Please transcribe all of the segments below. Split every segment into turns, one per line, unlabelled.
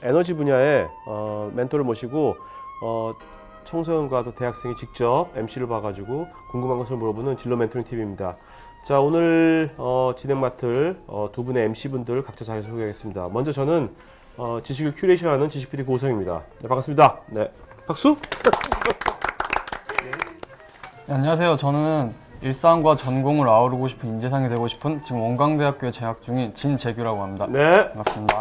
에너지 분야의 멘토를 모시고 청소년과 또 대학생이 직접 MC를 봐가지고 궁금한 것을 물어보는 진로 멘토링 TV입니다. 자, 오늘 진행 맡을 두 분의 MC분들 각자 자기소개하겠습니다. 먼저 저는 지식을 큐레이션하는 지식 PD 고우성입니다. 네, 반갑습니다. 네, 박수.
네, 안녕하세요. 저는 일상과 전공을 아우르고 싶은 인재상이 되고 싶은 지금 원광대학교에 재학 중인 진재규라고 합니다.
네.
반갑습니다.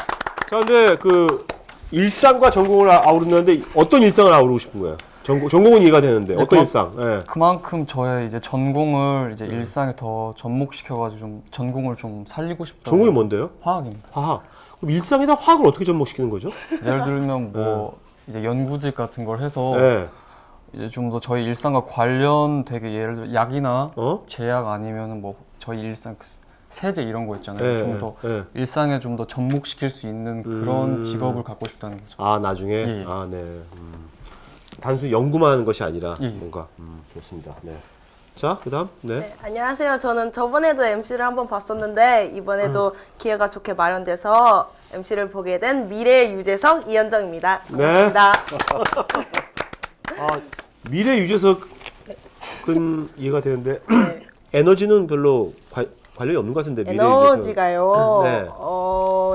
자, 근데 그 일상과 전공을 아우른다는데 어떤 일상을 아우르고 싶은 거예요? 전공은 이해가 되는데 어떤 일상? 네.
그만큼 저의 이제 전공을 이제 일상에 더 접목시켜가지고 좀 전공을 좀 살리고 싶다고.
전공이 뭔데요?
화학입니다.
화학. 그럼 일상에다 화학을 어떻게 접목시키는 거죠?
예를 들면 뭐 이제 연구직 같은 걸 해서
네.
이제 좀 더 저희 일상과 관련되게 예를 들어 약이나
어?
제약 아니면은 뭐 저희 일상 세제 이런 거 있잖아요.
네,
좀 더
네.
일상에 좀 더 접목시킬 수 있는 그런 직업을 갖고 싶다는 거죠.
아, 나중에?
예.
아, 네. 단순히 연구만 하는 것이 아니라
예.
뭔가 좋습니다. 네. 자, 그다음. 네.
네, 안녕하세요. 저는 저번에도 MC를 한번 봤었는데 이번에도 기회가 좋게 마련돼서 MC를 보게 된 미래의 유재석 이현정입니다. 반갑습니다.
아, 미래 유재석은 이해가 되는데
네.
에너지는 별로 관련이 없는 것 같은데 미래
에너지가요.
네.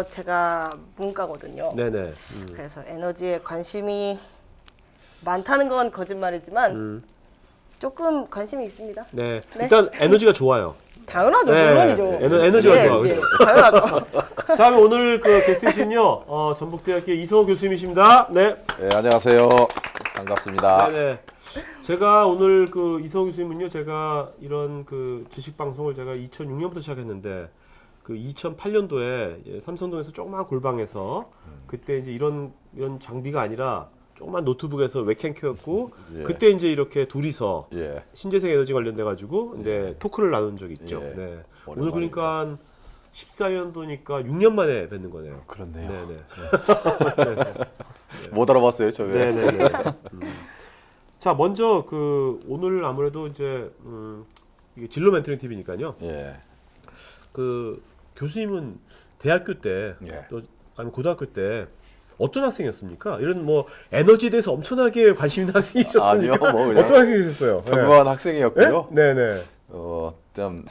제가 문과거든요.
네네.
그래서 에너지에 관심이 많다는 건 거짓말이지만 조금 관심이 있습니다.
네.
네.
일단 에너지가 좋아요.
당연하죠.
네.
물론이죠.
에너지가
네,
좋아요.
네,
그죠?
당연하죠.
자, 그럼 오늘 그 게스트신요 전북대학교 이성호 교수님이십니다. 네.
네, 안녕하세요. 반갑습니다.
네네. 제가 오늘 그 이성호 교수님은요, 제가 이런 그 지식 방송을 제가 2006년부터 시작했는데 그 2008년도에 삼성동에서 조그만 골방에서 그때 이제 이런 장비가 아니라 조그만 노트북에서 웹캠 켜였고
예.
그때 이제 이렇게 둘이서
예.
신재생 에너지 관련돼 가지고 이제 토크를 나눈 적이 있죠.
예.
네. 오늘
오랜만이다.
그러니까 한 14년도니까 6년 만에 뵙는 거네요.
그렇네요.
네네.
못 알아봤어요, 저 왜?
네네네. 자, 먼저 그 오늘 아무래도 이제 이게 진로 멘토링 TV니까요.
예.
그 교수님은 대학교 때
예.
또 아니면 고등학교 때 어떤 학생이었습니까? 이런 뭐 에너지에 대해서 엄청나게 관심 있는 학생이셨습니까?
아니요, 뭐 그냥
어떤 학생이셨어요?
평범한 학생이었고요.
네, 네,
일단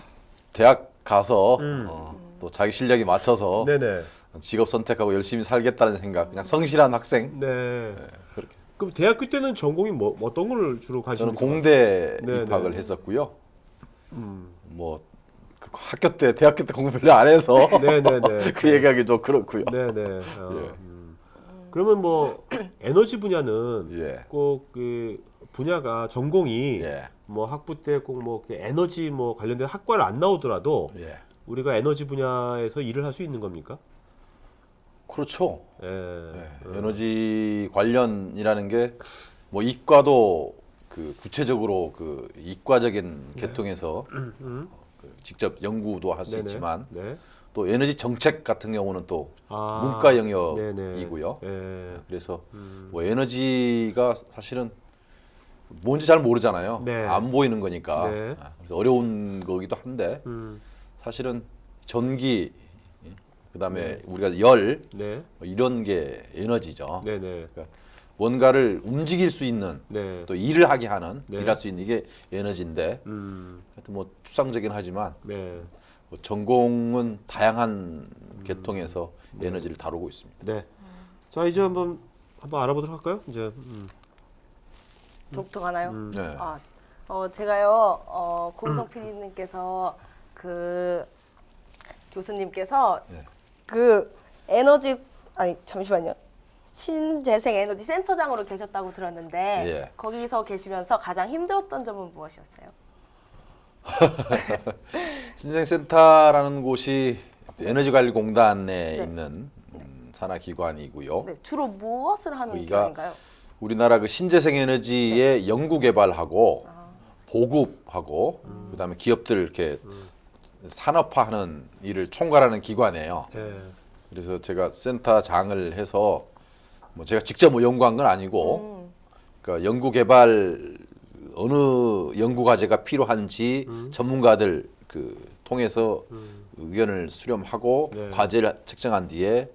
대학 가서
음.
또 자기 실력에 맞춰서
네, 네,
직업 선택하고 열심히 살겠다는 생각, 그냥 성실한 학생.
네.
그렇게.
그럼 대학교 때는 전공이 뭐 어떤 걸 주로 관심
저는
있었어요?
공대
네,
입학을
네.
했었고요. 뭐 그 학교 때, 대학교 때 공부 별로 안 해서
네, 네, 네.
그 얘기하기 좀 그렇고요.
네, 네.
예.
그러면 뭐 에너지 분야는
예.
꼭 그 분야가 전공이
예.
뭐 학부 때 꼭 뭐 에너지 뭐 관련된 학과를 안 나오더라도
예.
우리가 에너지 분야에서 일을 할 수 있는 겁니까?
그렇죠.
예.
네, 에너지 관련이라는 게 뭐 이과도 그 구체적으로 그 이과적인 계통에서 그 직접 연구도 할 수
네네.
있지만
네.
또 에너지 정책 같은 경우는 또
아,
문과
네네.
영역이고요.
예.
그래서 뭐 에너지가 사실은 뭔지 잘 모르잖아요.
네.
안 보이는 거니까.
네.
그래서 어려운 거기도 한데 사실은 전기, 그다음에 우리가 열
네.
이런 게 에너지죠.
네네.
뭔가를 움직일 수 있는
네.
또 일을 하게 하는
네.
일할 수 있는 이게 에너지인데 하여튼 뭐 추상적이긴 하지만
네.
뭐 전공은 다양한 계통에서 에너지를 다루고 있습니다.
네. 자, 이제 한번 알아보도록 할까요? 이제
독특하나요?
네.
제가요, 고우성 PD님께서 그 교수님께서
네.
그 에너지, 아니, 잠시만요. 신재생 에너지 센터장으로 계셨다고 들었는데
예.
거기서 계시면서 가장 힘들었던 점은 무엇이었어요?
신생센터라는 곳이 에너지관리공단에
네.
있는 산하기관이고요.
네, 주로 무엇을 하는
거기가
기관인가요?
우리나라 그 신재생 에너지의 연구 개발하고 보급하고 그다음에 기업들 이렇게 산업화하는 일을 총괄하는 기관이에요.
예.
그래서 제가 센터장을 해서 뭐 제가 직접 뭐 연구한 건 아니고 그러니까 연구 개발 어느 연구 과제가 필요한지 전문가들 그 통해서 의견을 수렴하고
네.
과제를 책정한 뒤에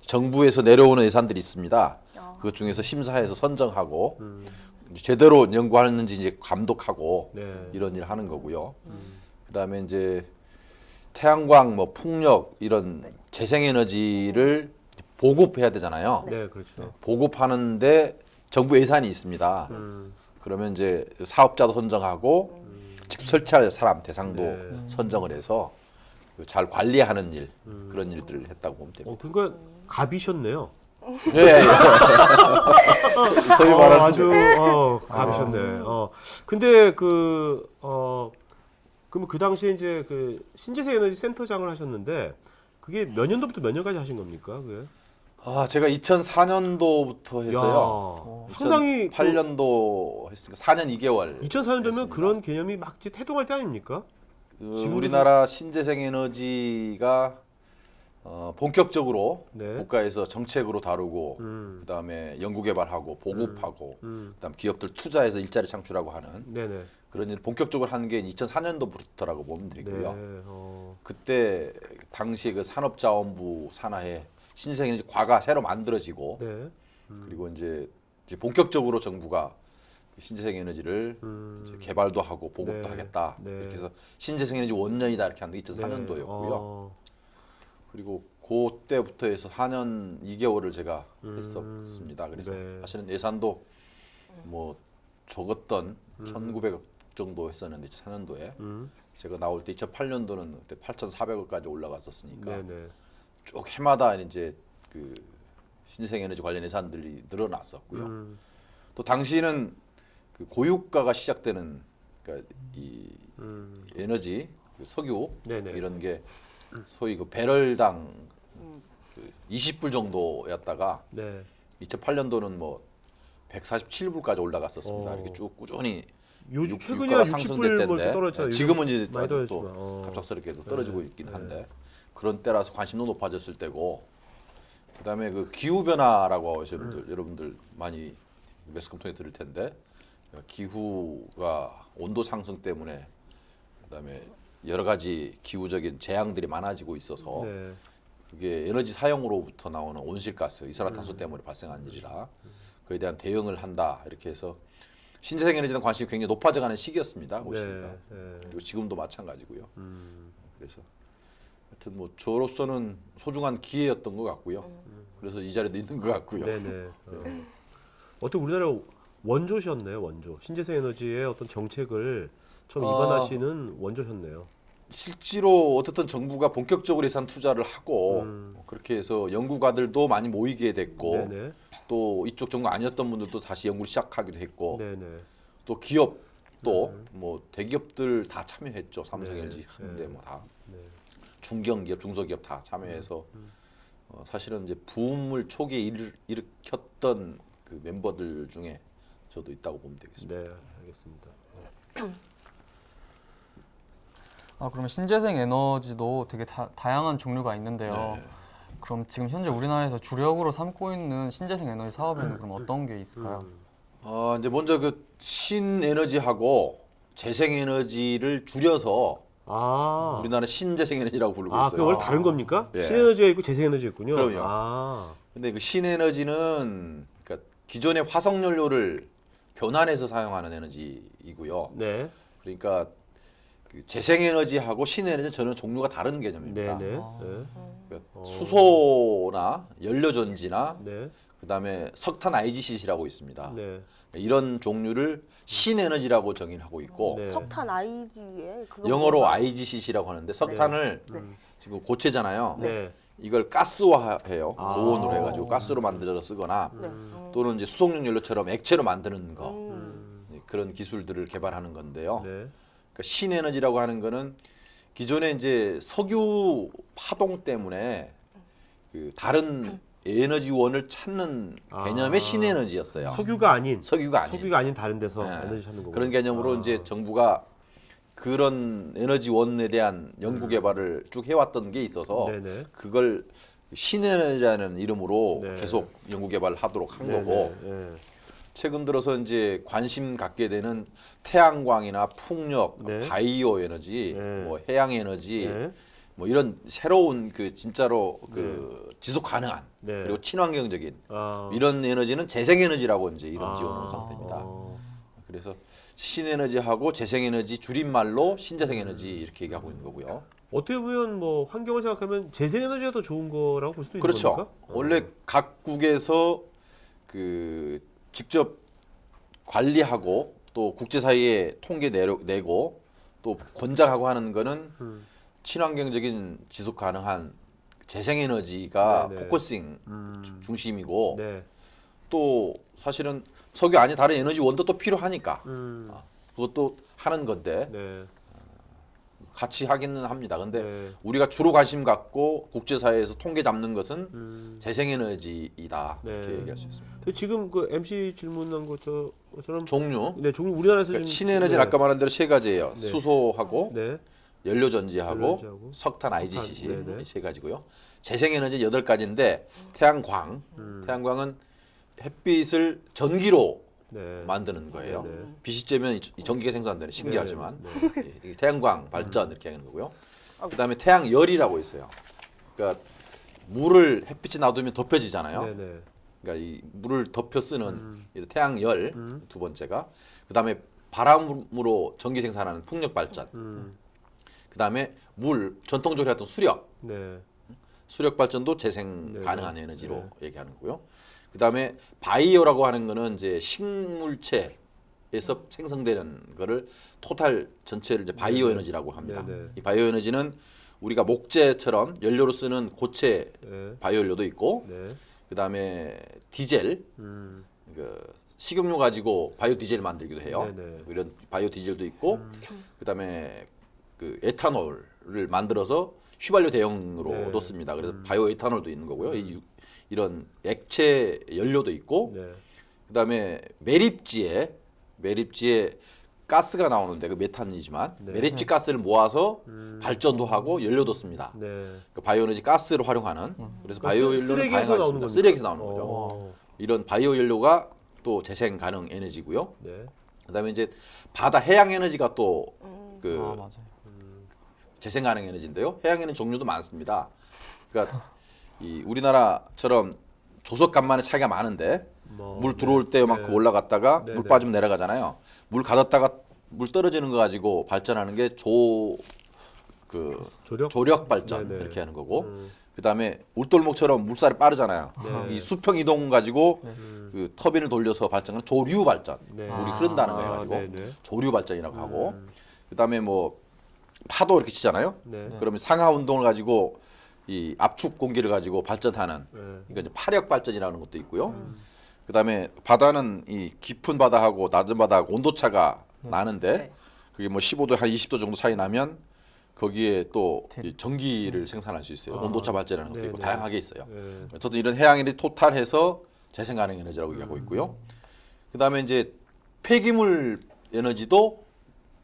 정부에서 내려오는 예산들이 있습니다. 그 중에서 심사해서 선정하고 제대로 연구하는지 이제 감독하고
네.
이런 일을 하는 거고요. 그다음에 이제 태양광, 뭐 풍력 이런 재생에너지를 보급해야 되잖아요.
네, 그렇죠.
보급하는데 정부 예산이 있습니다. 그러면 이제 사업자도 선정하고 직접 설치할 사람 대상도
네.
선정을 해서 잘 관리하는 일 그런 일들을 했다고 보면 됩니다.
그러니까 갑이셨네요.
예, 예. 소위 말하는
아주 갑이셨네. 근데 그러면 그 당시에 이제 그 신재생 에너지 센터장을 하셨는데 그게 몇 년도부터 몇 년까지 하신 겁니까? 그게?
제가 2004년도부터 했어요.
야, 상당히
8년도 했으니까 4년 2개월.
2004년도면
했습니다.
그런 개념이 막 태동할 때 아닙니까? 지금도
우리나라 신재생 에너지가 본격적으로
네.
국가에서 정책으로 다루고 그다음에 연구 개발하고 보급하고 그다음 기업들 투자해서 일자리 창출하고 하는
네네.
그런 일 본격적으로 한 게 2004년도부터라고 보면 되고요.
네.
그때 당시 그 산업자원부 산하에 신재생에너지 과가 새로 만들어지고
네.
그리고 이제 본격적으로 정부가 신재생에너지를 이제 개발도 하고 보급도
네.
하겠다.
네.
이렇게 해서 신재생에너지 원년이다 이렇게 한 게 2004년도였고요. 그리고 그때부터 해서 4년 2개월을 제가 했었습니다. 그래서
네.
사실은 예산도 뭐 적었던 1,900억 정도 했었는데 2004년도에 제가 나올 때 2008년도는 그때 8,400억까지 올라갔었으니까
네네.
쭉 해마다 이제 그 신재생에너지 관련 예산들이 늘어났었고요. 또 당시에는 그 고유가가 시작되는 그러니까 이 에너지, 그 석유
네네.
이런 게 소위 그 배럴당 그 20불 정도였다가
네.
2008년도는 뭐 147불까지 올라갔었습니다. 이렇게 쭉 꾸준히
요즘 최근에
유가가
60불
상승될
뭐
때인데
떨어졌잖아요.
지금은 이제
많이
아주
떨어졌지만.
또 갑작스럽게도 떨어지고 있긴 한데 그런 때라서 관심도 높아졌을 때고 그다음에 그 기후 변화라고 여러분들 많이 매스컴 통해 들을 텐데 기후가 온도 상승 때문에 그다음에 여러 가지 기후적인 재앙들이 많아지고 있어서
네.
그게 에너지 사용으로부터 나오는 온실가스, 이산화탄소 때문에 발생한 일이라 그에 대한 대응을 한다 이렇게 해서 신재생 에너지에 대한 관심이 굉장히 높아져가는 시기였습니다. 그 시기가.
네.
그리고 지금도 마찬가지고요. 그래서 하여튼 뭐 저로서는 소중한 기회였던 것 같고요. 그래서 이 자리도 있는 것 같고요.
네네. 어떻게 우리나라 원조셨네요, 원조. 신재생 에너지의 어떤 정책을 처음 입안하시는 원조셨네요.
실제로 어떻든 정부가 본격적으로 예산 투자를 하고 그렇게 해서 연구가들도 많이 모이게 됐고
네네.
또 이쪽 정부 아니었던 분들도 다시 연구를 시작하기도 했고
네네.
또 기업도 뭐 대기업들 다 참여했죠. 삼성,
네.
LG, 현대 뭐 다
네.
중견기업, 중소기업 다 참여해서 사실은 이제 붐을 초기에 일으켰던 그 멤버들 중에 저도 있다고 보면 되겠습니다.
네, 알겠습니다.
그러면 신재생 에너지도 되게 다양한 종류가 있는데요.
네.
그럼 지금 현재 우리나라에서 주력으로 삼고 있는 신재생 에너지 사업에는 그럼 어떤 게 있을까요?
이제 먼저 그 신에너지하고 재생에너지를 줄여서 우리나라 신재생에너지라고 부르고 있어요.
그게 원래 다른 겁니까?
예.
신에너지가 있고 재생에너지가 있군요.
그럼요. 근데 그 신에너지는 그러니까 기존의 화석연료를 변환해서 사용하는 에너지이고요.
네.
그러니까 그 재생에너지하고 신에너지는 전혀 종류가 다른 개념입니다.
네네.
그러니까 수소나 연료전지나
네.
그다음에 석탄 IGCC라고 있습니다.
네.
이런 종류를 신에너지라고 정의하고 있고
네.
석탄 IG에 그거
영어로
뭔가-
IGCC라고 하는데 석탄을
네.
지금 고체잖아요.
네.
이걸 가스화해요.
아.
고온으로 해가지고 가스로 만들어서 쓰거나
네.
또는 이제 수송용 연료처럼 액체로 만드는 거 그런 기술들을 개발하는 건데요.
네.
그러니까 신에너지라고 하는 거는 기존에 이제 석유 파동 때문에 그 다른 에너지원을 찾는 개념의 신에너지였어요.
석유가 아닌
석유가 아닌
다른 데서
네.
에너지 찾는 거고.
그런 개념으로 이제 정부가 그런 에너지원에 대한 연구 개발을 쭉 해왔던 게 있어서
네네.
그걸 신에너지라는 이름으로
네.
계속 연구 개발을 하도록 한
네네.
거고
네.
최근 들어서 이제 관심 갖게 되는 태양광이나 풍력,
네.
바이오 에너지,
네.
뭐 해양 에너지
네.
뭐 이런 새로운 그 진짜로 그 지속 가능한
네.
그리고 친환경적인
아.
이런 에너지는 재생에너지라고 이제 이름 지어놓은 상태입니다.
어.
그래서 신에너지하고 재생에너지 줄임말로 신재생에너지 이렇게 얘기하고 있는 거고요.
어떻게 보면 뭐 환경을 생각하면 재생에너지가 더 좋은 거라고 볼 수도 있는
그렇죠.
겁니까?
원래 각국에서 그 직접 관리하고 또 국제사회에 통계 내고 또 권장하고 하는 거는 친환경적인 지속 가능한 재생에너지가
네네.
포커싱 중심이고
네.
또 사실은 석유 아닌 다른 에너지 원도 또 필요하니까 그것도 하는 건데
네.
같이 하기는 합니다. 근데
네.
우리가 주로 관심 갖고 국제사회에서 통계 잡는 것은 재생에너지이다 이렇게
네.
얘기할 수 있습니다.
근데 지금 그 MC 질문한 것처럼
종류
네, 종류 우리나라에서
그러니까
지금
신에너지는 아까 말한 대로 세 가지예요.
네.
수소하고
네.
연료전지하고
연료전지하고
석탄 IGCC
네네.
세 가지고요. 재생에너지 8가지인데 태양광, 태양광은 햇빛을 전기로
네.
만드는 거예요.
네네.
빛이 쬐면 이 전기가 생산되는 신기하지만
네네.
예, 이게 태양광 발전 이렇게 하는 거고요. 그다음에 태양열이라고 있어요. 그러니까 물을 햇빛이 놔두면 덮여지잖아요.
네네.
그러니까 이 물을 덮여 쓰는 이 태양열 두 번째가 그다음에 바람으로 전기 생산하는 풍력 발전. 그다음에 물 전통적으로 했던
네.
수력 발전도 재생
네네.
가능한 에너지로
네.
얘기하는 거고요. 그다음에 바이오라고 하는 거는 이제 식물체에서 생성되는 거를 토탈 전체를 이제 바이오 에너지라고 합니다.
네네.
이 바이오 에너지는 우리가 목재처럼 연료로 쓰는 고체
네.
바이오 연료도 있고
네.
그다음에 디젤 그 식용유 가지고 바이오 디젤 만들기도 해요.
네네.
이런 바이오 디젤도 있고 그다음에 그 에탄올을 만들어서 휘발유 대용으로도
네.
씁니다. 그래서 바이오 에탄올도 있는 거고요. 이런 액체 연료도 있고
네.
그다음에 매립지에 가스가 나오는데 그 메탄이지만
네.
매립지 가스를 모아서 발전도 하고 연료도 씁니다.
네.
그 바이오 에너지 가스를 활용하는 그래서 바이오 연료는
쓰레기에서
다양하게
나오는
있습니다.
겁니까?
쓰레기에서 나오는 거죠.
어.
이런 바이오 연료가 또 재생 가능 에너지고요.
네.
그다음에 이제 바다 해양 에너지가 또 그
맞아요.
재생 가능 에너지인데요. 해양 에너지 종류도 많습니다. 그러니까 이 우리나라처럼 조석간만의 차이가 많은데
뭐,
물 들어올 때만큼
네.
올라갔다가
네,
물
네.
빠지면 내려가잖아요. 물 가뒀다가 물 떨어지는 거 가지고 발전하는 게 조력 발전
네, 네.
이렇게 하는 거고 그다음에 울돌목처럼 물살이 빠르잖아요.
네.
이 수평 이동 가지고 그 터빈을 돌려서 발전하는 조류 발전.
네.
물이 흐른다는 거 해가지고
네, 네.
조류 발전이라고 하고 그다음에 뭐 파도 이렇게 치잖아요.
네.
그러면 상하 운동을 가지고 이 압축 공기를 가지고 발전하는
네.
이거 이제 파력 발전이라는 것도 있고요. 그다음에 바다는 이 깊은 바다하고 낮은 바다하고 온도 차가 나는데
네.
그게 뭐 15도 한 20도 정도 차이 나면 거기에 또 이 전기를 생산할 수 있어요. 온도차 발전이라는 것도
네,
있고
네.
다양하게 있어요.
네.
어쨌든 이런 해양 에너지 토탈해서 재생 가능 에너지라고 얘기하고 있고요. 그다음에 이제 폐기물 에너지도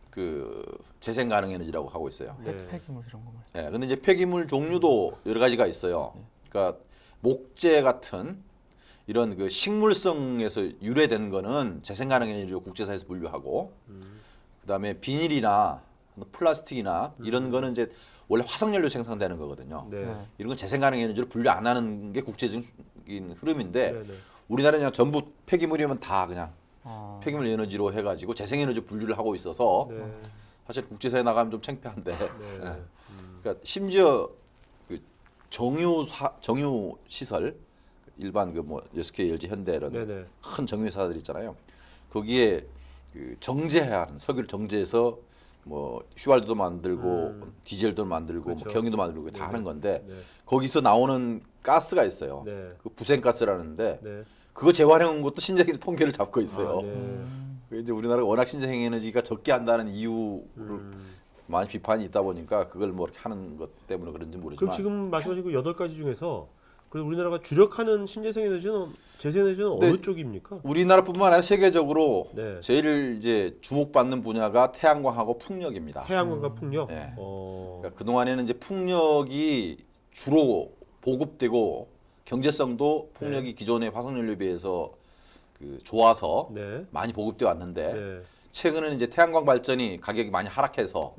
그 재생 가능 에너지라고 하고 있어요.
네.
폐기물 이런 거 말이죠.
네, 근데 이제 폐기물 종류도 여러 가지가 있어요. 그러니까 목재 같은 이런 그 식물성에서 유래된 거는 재생 가능 에너지로 국제사회에서 분류하고, 그다음에 비닐이나 플라스틱이나 이런 거는 이제 원래 화석연료 생산되는 거거든요.
네.
네.
이런 건 재생 가능 에너지로 분류 안 하는 게 국제적인 흐름인데
네, 네.
우리나라는 그냥 전부 폐기물이면 다 그냥
아,
폐기물 에너지로 해가지고 재생 에너지 분류를 하고 있어서
네.
사실 국제사회 나가면 좀 창피한데.
네.
예. 그러니까 심지어 그 정유 시설 일반 그 뭐 SK, LG, 현대 이런
네, 네.
큰 정유 회사들 있잖아요. 거기에 그 정제해야 하는 석유를 정제해서 뭐 휘발유도 만들고 디젤도 만들고
그렇죠.
뭐 경유도 만들고 다
네네.
하는 건데
네.
거기서 나오는 가스가 있어요.
네.
그 부생가스라는데
네.
그거 재활용한 것도 신재생 통계를 잡고 있어요.
아, 네.
그 이제 우리나라가 워낙 신재생 에너지가 적게 한다는 이유를 많이 비판이 있다 보니까 그걸 뭐 이렇게 하는 것 때문에 그런지 모르지만
그럼 지금 말씀하신 그 8가지 중에서 그래도 우리나라가 주력하는 신재생 에너지는 재생에너지는
네.
어느 쪽입니까?
우리나라뿐만 아니라 세계적으로
네.
제일 이제 주목받는 분야가 태양광하고 풍력입니다.
태양광과 풍력.
네.
어.
그 동안에는 이제 풍력이 주로 보급되고 경제성도 풍력이 기존의 화석연료에 비해서 그 좋아서
네.
많이 보급돼 왔는데
네.
최근에는 이제 태양광 발전이 가격이 많이 하락해서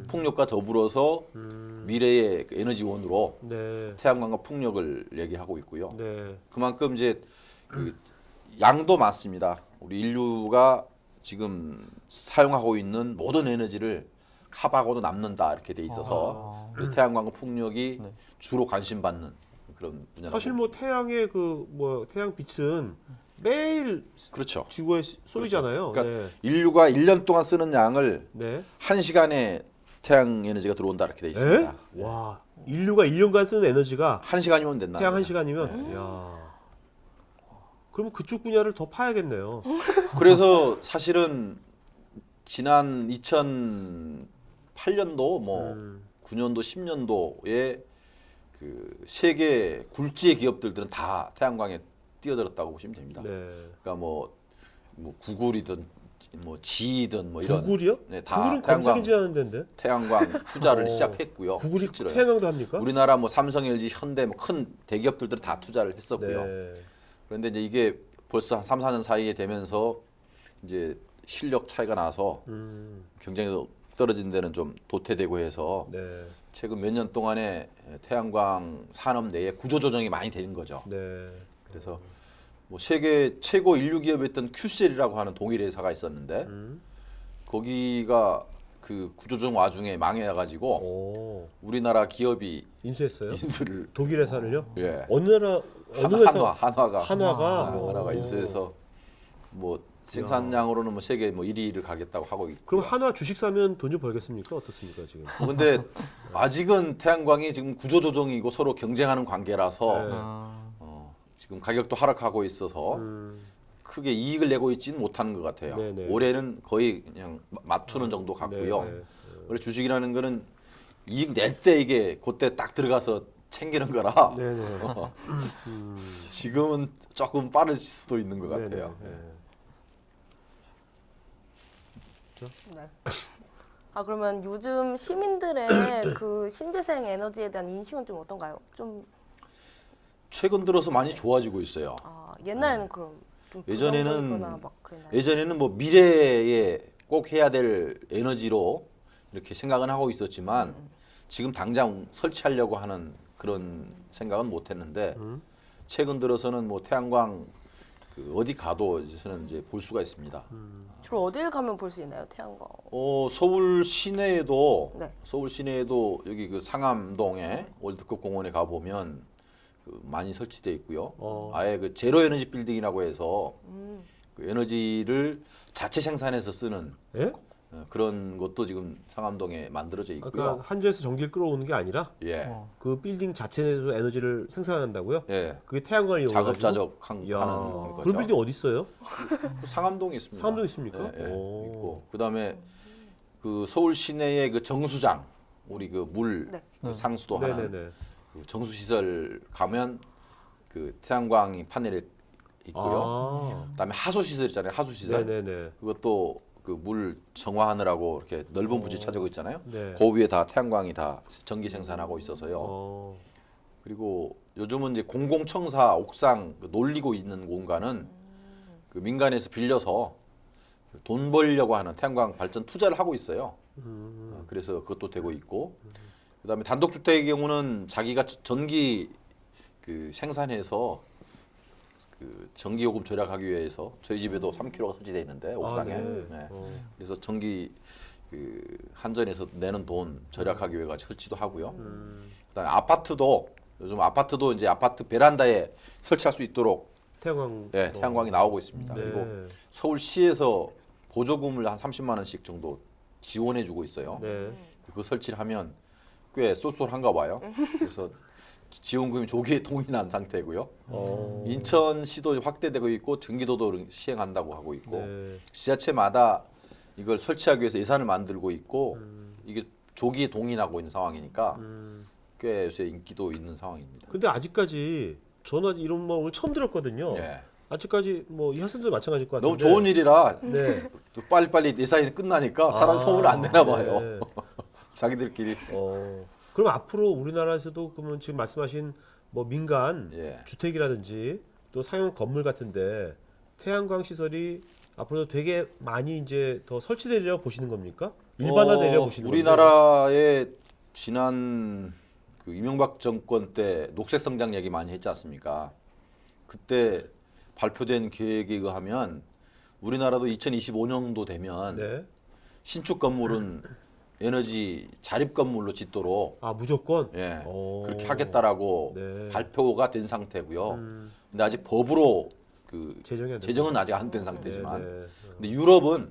풍력과 더불어서 미래의 그 에너지원으로
네.
태양광과 풍력을 얘기하고 있고요.
네.
그만큼 이제 그 양도 많습니다. 우리 인류가 지금 사용하고 있는 모든 에너지를 커버하고도 남는다 이렇게 돼 있어서 그래서 태양광과 풍력이
네.
주로 관심받는 그런 분야라고.
사실 뭐 태양의 그 뭐 태양 빛은 매일
그렇죠.
지구에 쏘이잖아요.
그러니까 인류가 1년 동안 쓰는 양을
네.
1시간에 태양 에너지가 들어온다 이렇게 돼
네.
있습니다.
와, 인류가 1년간 쓰는 에너지가
1시간이면 된다.
태양 1시간이면 야. 그러면 그쪽 분야를 더 파야겠네요.
그래서 사실은 지난 2008년도 뭐 9년도 10년도에 그 세계 굴지의 기업들은 다 태양광에 뛰어들었다고 보시면 됩니다.
네.
그러니까 뭐 구글이든 뭐 지이든 뭐 이런
구글이요?
네, 다
구글은 검색 엔진하는 데인데.
태양광 투자를
어,
시작했고요.
구글이
실제로요.
태양광도 합니까?
우리나라 뭐 삼성, LG, 현대 뭐 큰 대기업들은 다 투자를 했었고요.
네.
그런데 이제 이게 벌써 한 3, 4년 사이에 되면서 이제 실력 차이가 나서 경쟁이 떨어진 데는 좀 도태되고 해서
네.
최근 몇 년 동안에 태양광 산업 내에 구조조정이 많이 되는 거죠.
네.
그래서 뭐 세계 최고 인류 기업이었던 큐셀이라고 하는 동일 회사가 있었는데 거기가 그 구조조정 와중에 망해가지고
오.
우리나라 기업이
인수했어요?
인수를
독일 회사를요?
예.
어느 나라 어느 회사?
한화가
한화가
인수해서 뭐 생산량으로는 뭐 세계 뭐 1위를 가겠다고 하고 있고.
그럼 한화 주식 사면 돈 좀 벌겠습니까? 어떻습니까 지금?
근데 아직은 태양광이 지금 구조조정이고 서로 경쟁하는 관계라서
네.
지금 가격도 하락하고 있어서 크게 이익을 내고 있지는 못하는 것 같아요.
네네.
올해는 거의 그냥 맞추는 정도 같고요.
네, 네.
원래 주식이라는 거는 이익 낼 때 이게 그때 딱 들어가서 챙기는 거라
네네.
지금은 조금 빠를 수도 있는 것
네네.
같아요.
네.
예.
네. 아 그러면 요즘 시민들의 그 신재생 에너지에 대한 인식은 좀 어떤가요? 좀
최근 들어서 많이 좋아지고 있어요.
옛날에는 그럼 좀
예전에는
부정적이거나 막 그랬나요?
예전에는 뭐 미래에 꼭 해야 될 에너지로 이렇게 생각은 하고 있었지만 지금 당장 설치하려고 하는 그런 생각은 못했는데 최근 들어서는 뭐 태양광 그 어디 가도 저는 이제 볼 수가 있습니다.
주로 어딜 가면 볼 수 있나요, 태양광?
서울 시내에도
네.
서울 시내에도 여기 그 상암동에 월드컵 공원에 가 보면 그 많이 설치돼 있고요. 아예 그 제로 에너지 빌딩이라고 해서 그 에너지를 자체 생산해서 쓰는
예?
그런 것도 지금 상암동에 만들어져 있고요.
그러니까 한전에서 전기를 끌어오는 게 아니라
예,
그 빌딩 자체에서 에너지를 생산한다고요?
예,
그게 태양광을 이용해가지고?
자급자족하는
이야,
거죠.
그런 빌딩 어디 있어요?
그 상암동에 있습니다.
상암동에 있습니까?
예, 예,
오.
있고 그다음에 그 서울 시내의 그 정수장 우리 그 물
네.
상수도 하는
네네네.
그 정수 시설 가면 그 태양광이 파넬에 있고요. 그다음에 하수 시설 있잖아요. 하수 시설.
네네네.
그것도 그 물 정화하느라고 이렇게 넓은 부지 찾아고 있잖아요.
네.
그 위에 다 태양광이 다 전기 생산하고 있어서요.
어.
그리고 요즘은 이제 공공청사 옥상 그 놀리고 있는 공간은 그 민간에서 빌려서 돈 벌려고 하는 태양광 발전 투자를 하고 있어요. 그래서 그것도 되고 있고, 그다음에 단독주택의 경우는 자기가 전기 그 생산해서 그 전기 요금 절약하기 위해서 저희 집에도 3kg가 설치되어 있는데 옥상에.
네.
네. 그래서 전기 그 한전에서 내는 돈 절약하기 위해 설치도 하고요. 그다음에 아파트도 요즘 아파트도 이제 아파트 베란다에 설치할 수 있도록
태양광.
네, 태양광이 나오고 있습니다.
네.
그리고 서울시에서 보조금을 한 30만 원씩 정도 지원해주고 있어요.
네.
그거 설치를 하면 꽤 쏠쏠한가 봐요. 그래서 지원금이 조기에 동의난 상태고요. 인천시도 확대되고 있고 경기도도 시행한다고 하고 있고
네.
지자체마다 이걸 설치하기 위해서 예산을 만들고 있고 이게 조기에 동의나고 있는 상황이니까 꽤 요새 인기도 있는 상황입니다.
근데 아직까지 저는 이런 말 오늘 처음 들었거든요.
예.
아직까지 뭐 이 학생들 마찬가지일 것 같은데.
너무 좋은 일이라
네.
또 빨리빨리 예산이 끝나니까 사람 소문을 안 내나 봐요.
네.
자기들끼리.
그럼 앞으로 우리나라에서도 그러면 지금 말씀하신 뭐 민간
예.
주택이라든지 또 상용 건물 같은데 태양광 시설이 앞으로 되게 많이 이제 더 설치되리라고 보시는 겁니까? 일반화되리라고 보시는 겁니까?
우리나라의 지난 그 이명박 정권 때 녹색 성장 얘기 많이 했지 않습니까? 그때 발표된 계획에 의하면 우리나라도 2025년도 되면
네.
신축 건물은 에너지 자립 건물로 짓도록
아 무조건.
예,
오.
그렇게 하겠다라고
네.
발표가 된 상태고요. 근데 아직 법으로 그
제정이 안
제정은 아직 안 된 상태지만,
네, 네.
근데 유럽은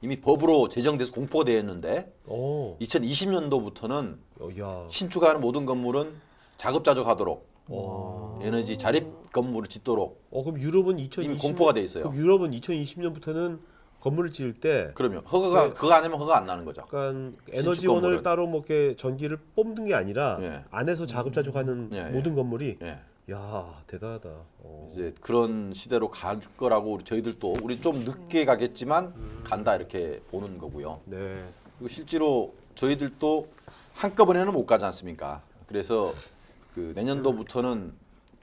이미 법으로 제정돼서 공포가 되어 있는데
오.
2020년도부터는
야.
신축하는 모든 건물은 자급자족하도록
와.
에너지 자립 건물을 짓도록
그럼 유럽은
이미
2020년
공포가 돼 있어요.
그럼 유럽은 2020년부터는 건물을 지을 때
그러면 허가가
네.
그거 아니면 허가 안 나는 거죠.
약간
신축
에너지원을
건물은.
따로 뭐 이렇게 전기를 뽑는 게 아니라
예.
안에서 자급자족하는
예, 예.
모든 건물이
예.
야 대단하다.
이제 그런 시대로 갈 거라고 저희들도 우리 좀 늦게 가겠지만 간다 이렇게 보는 거고요.
네.
그리고 실제로 저희들도 한꺼번에는 못 가지 않습니까? 그래서 그 내년도부터는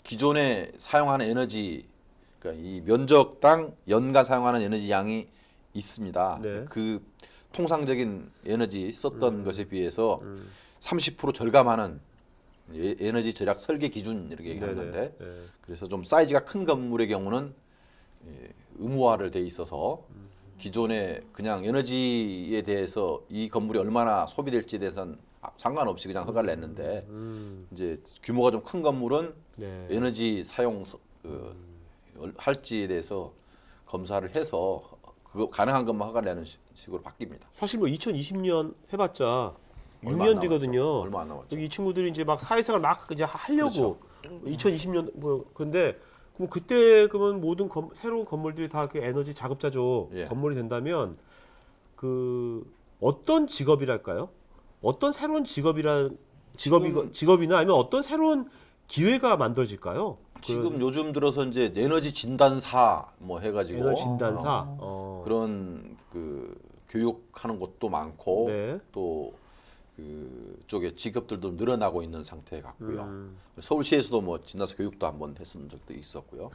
기존에 사용하는 에너지, 그러니까 이 면적당 연간 사용하는 에너지 양이 있습니다.
네.
그 통상적인 에너지 썼던 것에 비해서 30% 절감하는 에너지 절약 설계 기준 이렇게 얘기하는데,
네.
그래서 좀 사이즈가 큰 건물의 경우는 의무화를 돼 있어서 기존에 그냥 에너지에 대해서 이 건물이 얼마나 소비될지에 대해서는 상관없이 그냥 허가를 냈는데, 이제 규모가 좀 큰 건물은
네.
에너지 사용 할지에 대해서 검사를 해서 그거 가능한 것만 허가를 내는 식으로 바뀝니다.
사실 뭐 2020년 해봤자
얼마 안
6년 뒤거든요.
남았죠. 얼마 안 남았죠.
여기 이 친구들이 이제 막 사회생활 막 이제 하려고 2020년 뭐 근데 그럼 그때 그러면 모든 새로운 건물들이 다 그 에너지 자급자족
예.
건물이 된다면 그 어떤 직업이랄까요? 어떤 새로운 직업이나 아니면 어떤 새로운 기회가 만들어질까요?
지금 요즘 들어서 이제 에너지 진단사 뭐 해가지고
에너지 진단사.
그런 그 교육하는 곳도 많고
네.
또 그쪽에 직업들도 늘어나고 있는 상태 같고요.
음.
서울시에서도 뭐 진단사 교육도 한번 했던 적도 있었고요.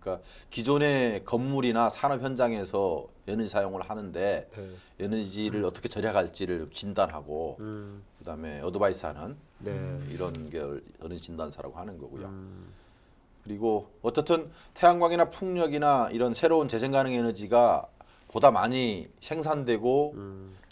그러니까 기존의 건물이나 산업 현장에서 에너지 사용을 하는데
네.
에너지를 어떻게 절약할지를 진단하고 그다음에 어드바이스하는
네.
이런 게 에너지 진단사라고 하는 거고요. 그리고 어쨌든 태양광이나 풍력이나 이런 새로운 재생 가능 에너지가 보다 많이 생산되고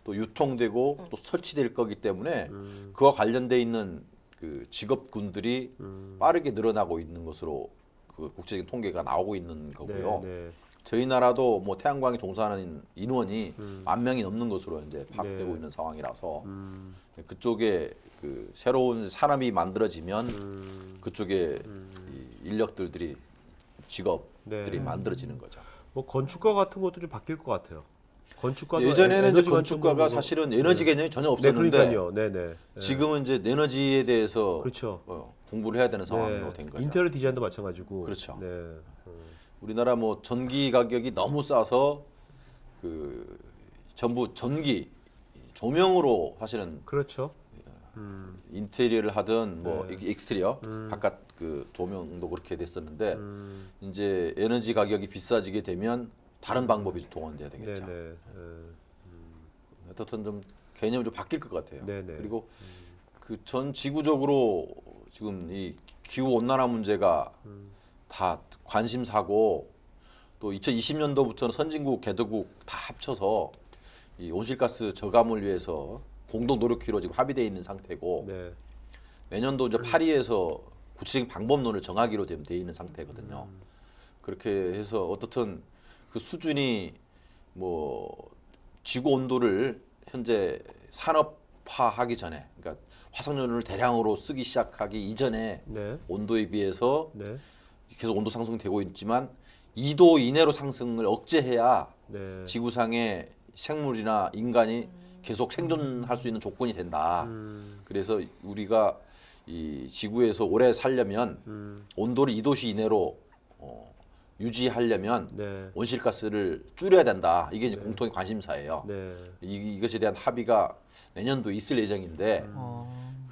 또 유통되고 또 설치될 거기 때문에 그와 관련돼 있는 그 직업군들이 빠르게 늘어나고 있는 것으로 그 국제적인 통계가 나오고 있는 거고요.
네, 네.
저희 나라도 뭐 태양광에 종사하는 인원이 10,000명이 넘는 것으로 이제 파악되고
네.
있는 상황이라서 그쪽에 그 새로운 산업이 만들어지면 그쪽에 이 인력들이 직업들이
네.
만들어지는 거죠.
뭐 건축가 같은 것도 좀 바뀔 것 같아요. 건축가도
예전에는 이제
에너지
건축가가
관점으로
사실은 에너지 개념이 전혀
네,
없었는데
그러니까요. 네, 네. 네.
지금은 이제 에너지에 대해서
그렇죠.
공부를 해야 되는 상황으로
네.
된 거죠.
인테리어 디자인도 마찬가지고.
그렇죠.
네.
우리나라 뭐 전기 가격이 너무 싸서 그 전부 전기 조명으로 사실은
그렇죠.
인테리어를 하든 뭐
네.
익스테리어 바깥 그 조명도 그렇게 됐었는데 이제 에너지 가격이 비싸지게 되면 다른 방법이 동원돼야
네,
되겠죠.
네.
어떻든 좀 개념이 좀 바뀔 것 같아요.
네, 네.
그리고 그 전 지구적으로 지금 이 기후 온난화 문제가 다 관심사고 또 2020년도부터는 선진국, 개도국 다 합쳐서 이 온실가스 저감을 위해서 공동 노력기로 지금 합의되어 있는 상태고
네.
내년도 이제 파리에서 구체적인 방법론을 정하기로 지금 되어 있는 상태거든요. 그렇게 해서 어떻든 그 수준이 뭐 지구 온도를 현재 산업화하기 전에, 그러니까 화석연료를 대량으로 쓰기 시작하기 이전에
네.
온도에 비해서
네.
계속 온도 상승되고 있지만 2도 이내로 상승을 억제해야
네.
지구상의 생물이나 인간이 계속 생존할 수 있는 조건이 된다. 그래서 우리가 이 지구에서 오래 살려면 온도를 2도씨 이내로 유지하려면
네.
온실가스를 줄여야 된다. 이게 이제 공통의 관심사예요.
네.
이것에 대한 합의가 내년도 있을 예정인데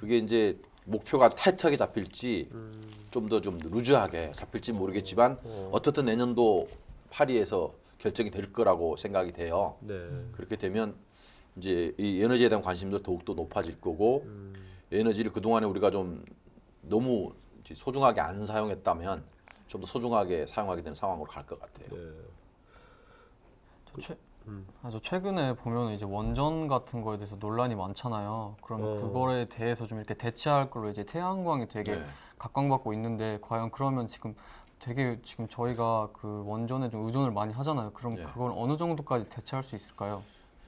그게 이제 목표가 타이트하게 잡힐지 좀 더 좀 루즈하게 잡힐지 모르겠지만 어떻든 내년도 파리에서 결정이 될 거라고 생각이 돼요.
네.
그렇게 되면 이제 이 에너지에 대한 관심도 더욱더 높아질 거고 에너지를 그동안에 우리가 좀 너무 이제 소중하게 안 사용했다면 좀 더 소중하게 사용하게 되는 상황으로 갈 것 같아요.
네.
저 최근에 보면 이제 원전 같은 거에 대해서 논란이 많잖아요. 그럼 그거에 대해서 좀 이렇게 대체할 걸로 이제 태양광이 되게
네.
각광받고 있는데 과연 그러면 지금 되게 지금 저희가 그 원전에 좀 의존을 많이 하잖아요. 그럼
네.
그걸 어느 정도까지 대체할 수 있을까요?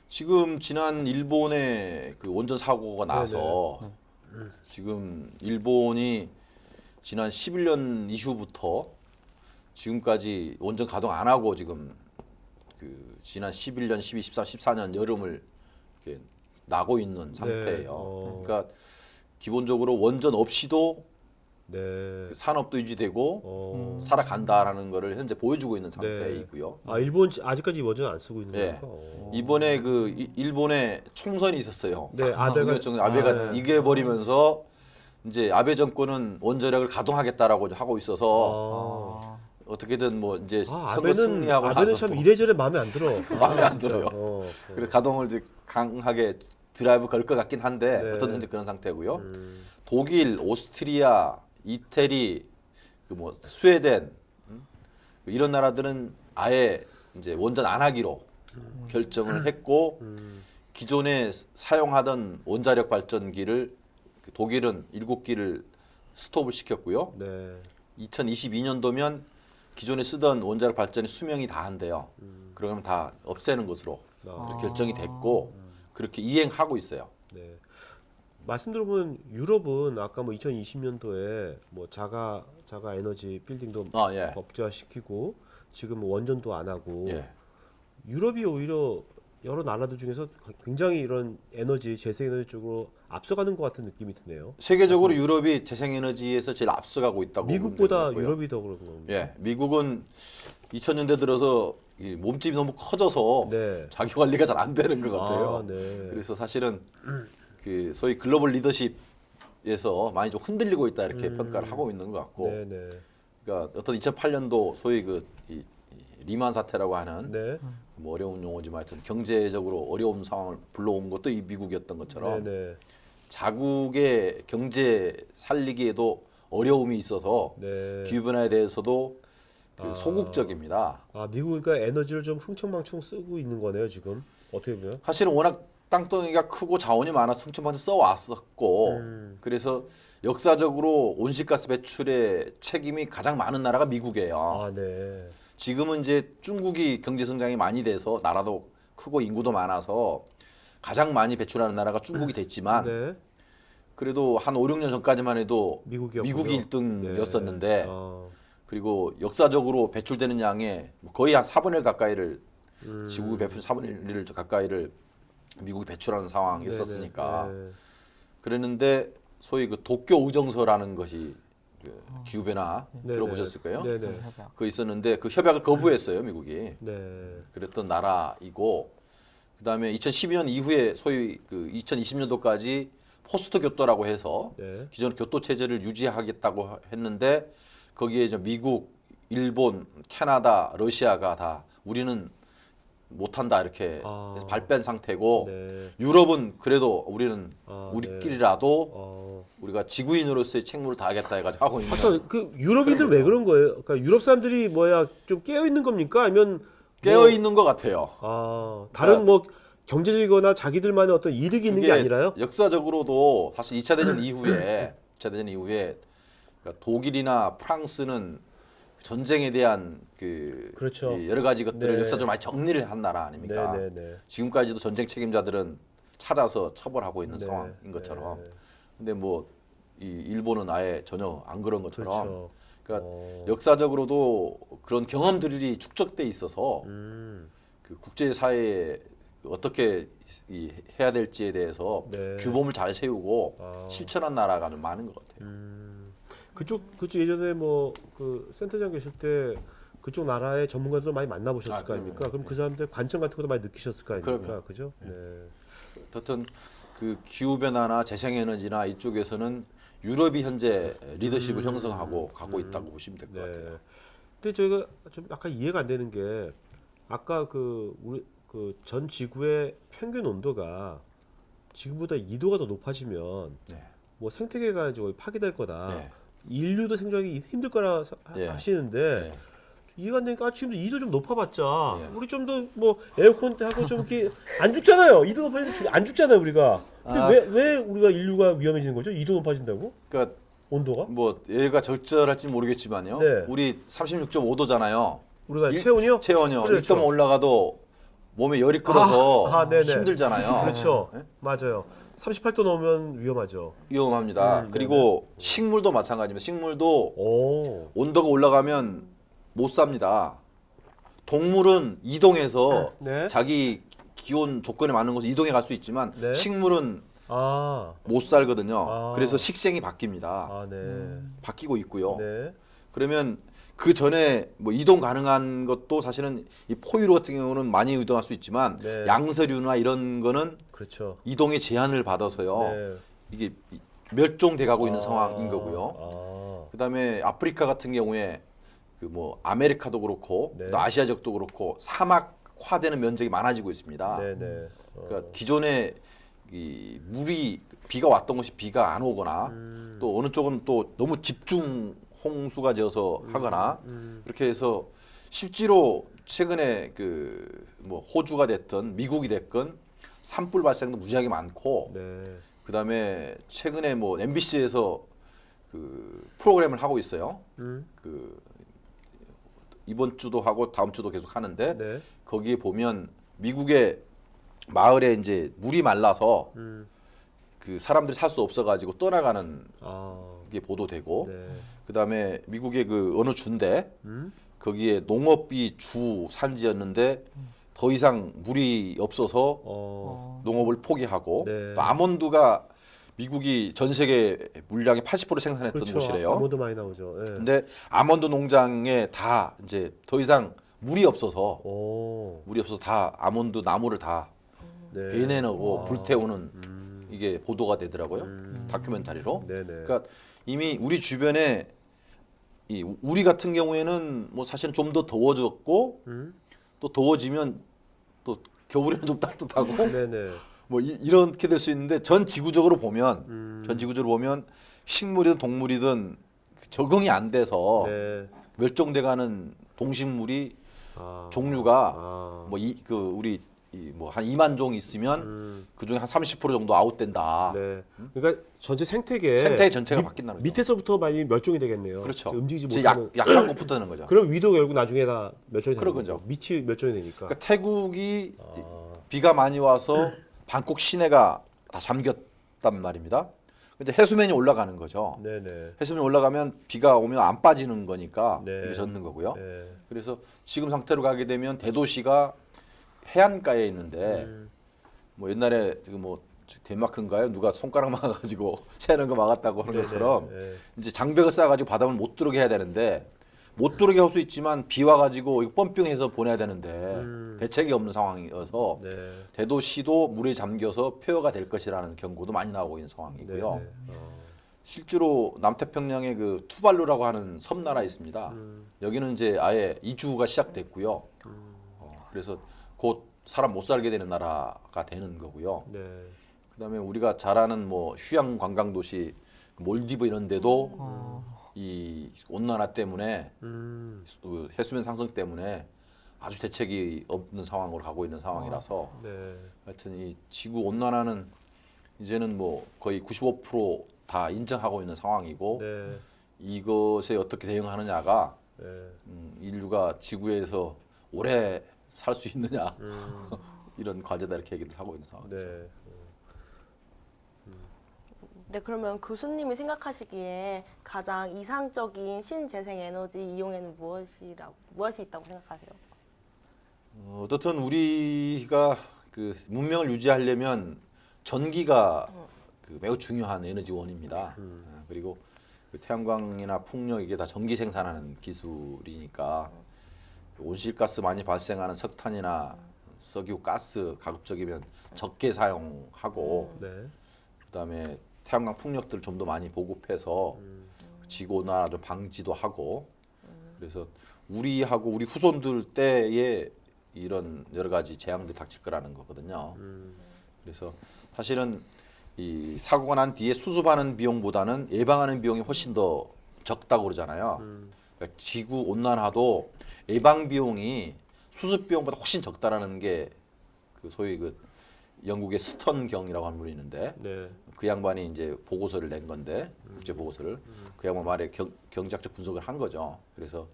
지금 지난 일본의 그 원전 사고가 나서
네.
지금 일본이 지난 11년 이후부터 지금까지 원전 가동 안 하고 지금 그 지난 11년, 12, 13, 14년 여름을 이렇게 나고 있는 상태예요. 그러니까 기본적으로 원전 없이도
네.
그 산업도 유지되고 살아간다라는 거를 현재 보여주고 있는 상태이고요.
아, 일본 아직까지 원전 안 쓰고 있는
네.
겁니까?
이번에 그 일본에 총선이 있었어요.
네, 아베가
아베가 이겨버리면서 이제 아베 정권은 원자력을 가동하겠다라고 하고 있어서 어떻게든 뭐 이제 선거 승리하고
아베는
나서
참
또
이래저래 마음에 안 들어.
마음에 안 들어요.
어.
그래서 가동을 이제 강하게 드라이브 걸 것 같긴 한데
네.
어떤 현재 그런 상태고요. 독일, 오스트리아, 이태리, 그 뭐 스웨덴 이런 나라들은 아예 이제 원전 안 하기로 결정을 했고 기존에 사용하던 원자력 발전기를 독일은 7기를 스톱을 시켰고요.
네.
2022년도면 기존에 쓰던 원자력 발전이 수명이 다 한대요. 그러면 다 없애는 것으로 결정이 됐고 그렇게 이행하고 있어요.
네. 말씀 들어보면 유럽은 아까 뭐 2020년도에 뭐 자가 에너지 빌딩도
예.
법제화시키고 지금 뭐 원전도 안 하고
예.
유럽이 오히려 여러 나라들 중에서 굉장히 이런 에너지 재생에너지 쪽으로 앞서가는 것 같은 느낌이 드네요.
세계적으로 유럽이 재생에너지에서 제일 앞서가고 있다고
미국보다
보면 되고요.
유럽이 더 그런 겁니다.
예, 미국은 2000년대 들어서 이 몸집이 너무 커져서
네.
자기 관리가 잘 안 되는 것 같아요.
아, 네.
그래서 사실은 그 소위 글로벌 리더십에서 많이 좀 흔들리고 있다 이렇게 평가를 하고 있는 것 같고,
네, 네.
그러니까 어떤 2008년도 소위 이 리만 사태라고 하는
네.
뭐 어려운 용어지만 하여튼 경제적으로 어려운 상황을 불러온 것도 이 미국이었던 것처럼
네, 네.
자국의 경제 살리기에도 어려움이 있어서
네.
기후 변화에 대해서도 그 소극적입니다.
아, 미국 그러니까 에너지를 좀 흥청망청 쓰고 있는 거네요, 지금. 어떻게 보면.
사실은 워낙 땅덩이가 크고 자원이 많아서 흥청망청 써왔었고 그래서 역사적으로 온실가스 배출의 책임이 가장 많은 나라가 미국이에요.
아, 네.
지금은 이제 중국이 경제 성장이 많이 돼서 나라도 크고 인구도 많아서 가장 많이 배출하는 나라가 중국이 됐지만
네.
그래도 한 5, 6년 전까지만 해도
미국이었군요.
미국이 1등이었었는데
아,
그리고 역사적으로 배출되는 양의 거의 한 4분의 1 가까이를 지구의 배출 4분의 1을 가까이를 미국이 배출하는 상황이었었으니까
네네. 네.
그랬는데 소위 그 도쿄 우정서라는 것이 그 기후 변화
네네.
들어보셨을 거예요.
네네.
그 있었는데 그 협약을 거부했어요 미국이.
네.
그랬던 나라이고 그다음에 2012년 이후에 소위 그 2020년도까지 포스트 교토라고 해서
네.
기존 교토 체제를 유지하겠다고 했는데 거기에 이제 미국, 일본, 캐나다, 러시아가 다 우리는 못한다 이렇게 해서 발뺀 상태고
네.
유럽은 그래도 우리는
아,
우리끼리라도 우리가 지구인으로서의 책무를 다하겠다 해가지고 하고 있는 거예요.
그 유럽인들 왜 그런 거예요? 그러니까 유럽 사람들이 뭐야 좀 깨어 있는 겁니까? 아니면
깨어 있는 것 같아요.
다른 뭐 경제적이거나 자기들만의 어떤 이득이 있는 게
그게
아니라요?
역사적으로 사실 2차 대전 이후에 그러니까 독일이나 프랑스는 전쟁에 대한 그
그렇죠.
이 여러 가지 것들을
네.
역사적으로 많이 정리를 한 나라 아닙니까?
네, 네, 네.
지금까지도 전쟁 책임자들은 찾아서 처벌하고 있는
네.
상황인 것처럼.
네.
근데 뭐 이 일본은 아예 전혀 안 그런 것처럼.
그렇죠.
그러니까 역사적으로도 그런 경험들이 축적돼 있어서 그 국제 사회에 어떻게 해야 될지에 대해서
네.
규범을 잘 세우고 실천한 나라가 좀 많은 것 같아요.
그쪽 예전에 뭐 그 센터장 계실 때 그쪽 나라의 전문가들 많이 만나보셨을 거 아닙니까?
그럼요.
그럼 그 사람들 관점 같은 것도 많이 느끼셨을 거 아닙니까?
그럼요.
그죠? 네.
어쨌든 그 기후 변화나 재생에너지나 이쪽에서는 유럽이 현재 리더십을 형성하고 가고 있다고 보시면 될 것 같아요.
근데 저희가 좀 약간 이해가 안 되는 게 아까 우리 전 지구의 평균 온도가 지구보다 2도가 더 높아지면
네.
뭐 생태계가 이제 거의 파괴될 거다.
네.
인류도 생존하기 힘들 거라
예.
하시는데
네.
이해가 안 되니까 지금도 2도 좀 높아봤자
예.
우리 좀 더 뭐 에어컨 하고 좀 이렇게 안 죽잖아요. 2도 높아지면 안 죽잖아요 우리가. 근데
아.
왜 우리가 인류가 위험해지는 거죠? 2도 높아진다고?
그러니까
온도가?
뭐 얘가 적절할지 모르겠지만요.
네.
우리 36.5도잖아요.
우리가 체온이요?
체온이요.
그렇죠.
1도 올라가도 몸에 열이 끓어서
네네.
힘들잖아요.
그렇죠.
네?
맞아요. 38도 넘으면 위험하죠.
위험합니다. 그리고 식물도 마찬가지입니다. 식물도
오.
온도가 올라가면 못 삽니다. 동물은 이동해서
네.
자기 기온 조건에 맞는 곳에 이동해 갈 수 있지만
네.
식물은
아.
못 살거든요.
아.
그래서 식생이 바뀝니다.
아, 네.
바뀌고 있고요.
네.
그러면 그 전에 뭐 이동 가능한 것도 사실은 이 포유류 같은 경우는 많이 이동할 수 있지만
네.
양서류나 이런 거는
그렇죠.
이동의 제한을 받아서요.
네.
이게 멸종돼 가고 있는
아.
상황인 거고요.
아.
그다음에 아프리카 같은 경우에 그 뭐 아메리카도 그렇고
네.
또 아시아적도 그렇고 사막화되는 면적이 많아지고 있습니다.
네, 네.
그러니까 기존에 이 물이 비가 왔던 것이 비가 안 오거나 또 어느 쪽은 또 너무 집중 홍수가 지어서 하거나 이렇게 해서 실제로 최근에 그 뭐 호주가 됐든 미국이 됐건 산불 발생도 무지하게 많고
네.
그다음에 최근에 뭐 MBC에서 그 프로그램을 하고 있어요. 그 이번 주도 하고 다음 주도 계속 하는데
네.
거기에 보면 미국의 마을에 이제 물이 말라서 그 사람들이 살 수 없어가지고 떠나가는
아.
게 보도되고
네.
그다음에 미국의 그 어느 주인데 거기에 농업이 주 산지였는데 더 이상 물이 없어서 농업을 포기하고
네.
또 아몬드가 미국이 전 세계 물량의 80% 생산했던
그렇죠.
곳이래요.
아몬드 많이 나오죠. 예.
근데 아몬드 농장에 다 이제 더 이상 물이 없어서 다 아몬드 나무를 다
네.
베내놓고 불태우는 이게 보도가 되더라고요. 다큐멘터리로.
네네.
그러니까 이미 우리 주변에 이 우리 같은 경우에는 뭐 사실은 좀 더 더워졌고 또 더워지면 또 겨울에는 좀 따뜻하고
네네.
뭐 이렇게 될 수 있는데 전 지구적으로 보면 식물이든 동물이든 적응이 안 돼서
네.
멸종돼가는 동식물이
아.
종류가
아.
뭐 우리 뭐 한 2만 종 있으면 그 중에 한 30% 정도 아웃된다.
네. 그러니까 전체 생태계
생태 전체가 바뀐다는 거죠.
밑에서부터 많이 멸종이 되겠네요.
그렇죠.
움직이지
제
못하는.
약한 것부터 되는 거죠.
그럼 위도 결국 나중에 다 멸종이 되는
그런
거죠.
거죠.
밑이 멸종이 되니까.
그러니까 태국이
아.
비가 많이 와서 방콕 시내가 다 잠겼단 말입니다. 근데 해수면이 올라가는 거죠.
네네.
해수면이 올라가면 비가 오면 안 빠지는 거니까
네.
이게 젖는 거고요.
네.
그래서 지금 상태로 가게 되면 대도시가 해안가에 있는데 뭐 옛날에 지금 뭐 덴마크인가요? 누가 손가락 막아가지고 새는 거 막았다고 하는
네네.
것처럼
네.
이제 장벽을 쌓아가지고 바닷물 못 들어오게 해야 되는데 못 들어오게 할 수 있지만 비 와가지고 이거 펌핑해서 보내야 되는데 대책이 없는 상황이어서
네.
대도시도 물에 잠겨서 폐허가 될 것이라는 경고도 많이 나오고 있는 상황이고요.
네네.
실제로 남태평양에 그 투발루라고 하는 섬나라 있습니다. 여기는 이제 아예 이주가 시작됐고요. 그래서 곧 사람 못 살게 되는 나라가 되는 거고요.
네.
그다음에 우리가 잘 아는 뭐 휴양 관광 도시 몰디브 이런 데도 이 온난화 때문에 해수면 상승 때문에 아주 대책이 없는 상황으로 가고 있는 상황이라서
네.
하여튼 이 지구 온난화는 이제는 뭐 거의 95% 다 인정하고 있는 상황이고
네.
이것에 어떻게 대응하느냐가
네.
인류가 지구에서 오래 살 수 있느냐 이런 과제다 이렇게 얘기를 하고 있는 상황이죠.
네.
네, 그러면 교수님이 생각하시기에 가장 이상적인 신재생 에너지 이용에는 무엇이 있다고 생각하세요?
어떻든 우리가 그 문명을 유지하려면 전기가 그 매우 중요한 에너지원입니다. 그리고 그 태양광이나 풍력 이게 다 전기 생산하는 기술이니까 온실가스 많이 발생하는 석탄이나 석유, 가스 가급적이면 적게 사용하고
네.
그다음에 태양광 풍력들을 좀 더 많이 보급해서 지구 온난화 좀 방지도 하고 그래서 우리하고 우리 후손들 때의 이런 여러 가지 재앙도 닥칠 거라는 거거든요. 그래서 사실은 이 사고가 난 뒤에 수습하는 비용보다는 예방하는 비용이 훨씬 더 적다고 그러잖아요. 그러니까 지구 온난화도 예방 비용이 수습 비용보다 훨씬 적다라는 게 그 소위 그 영국의 스턴경이라고 하는 분이 있는데
네.
그 양반이 이제 보고서를 낸 건데 국제 보고서를 그 양반 말에 경제학적 분석을 한 거죠. 그래서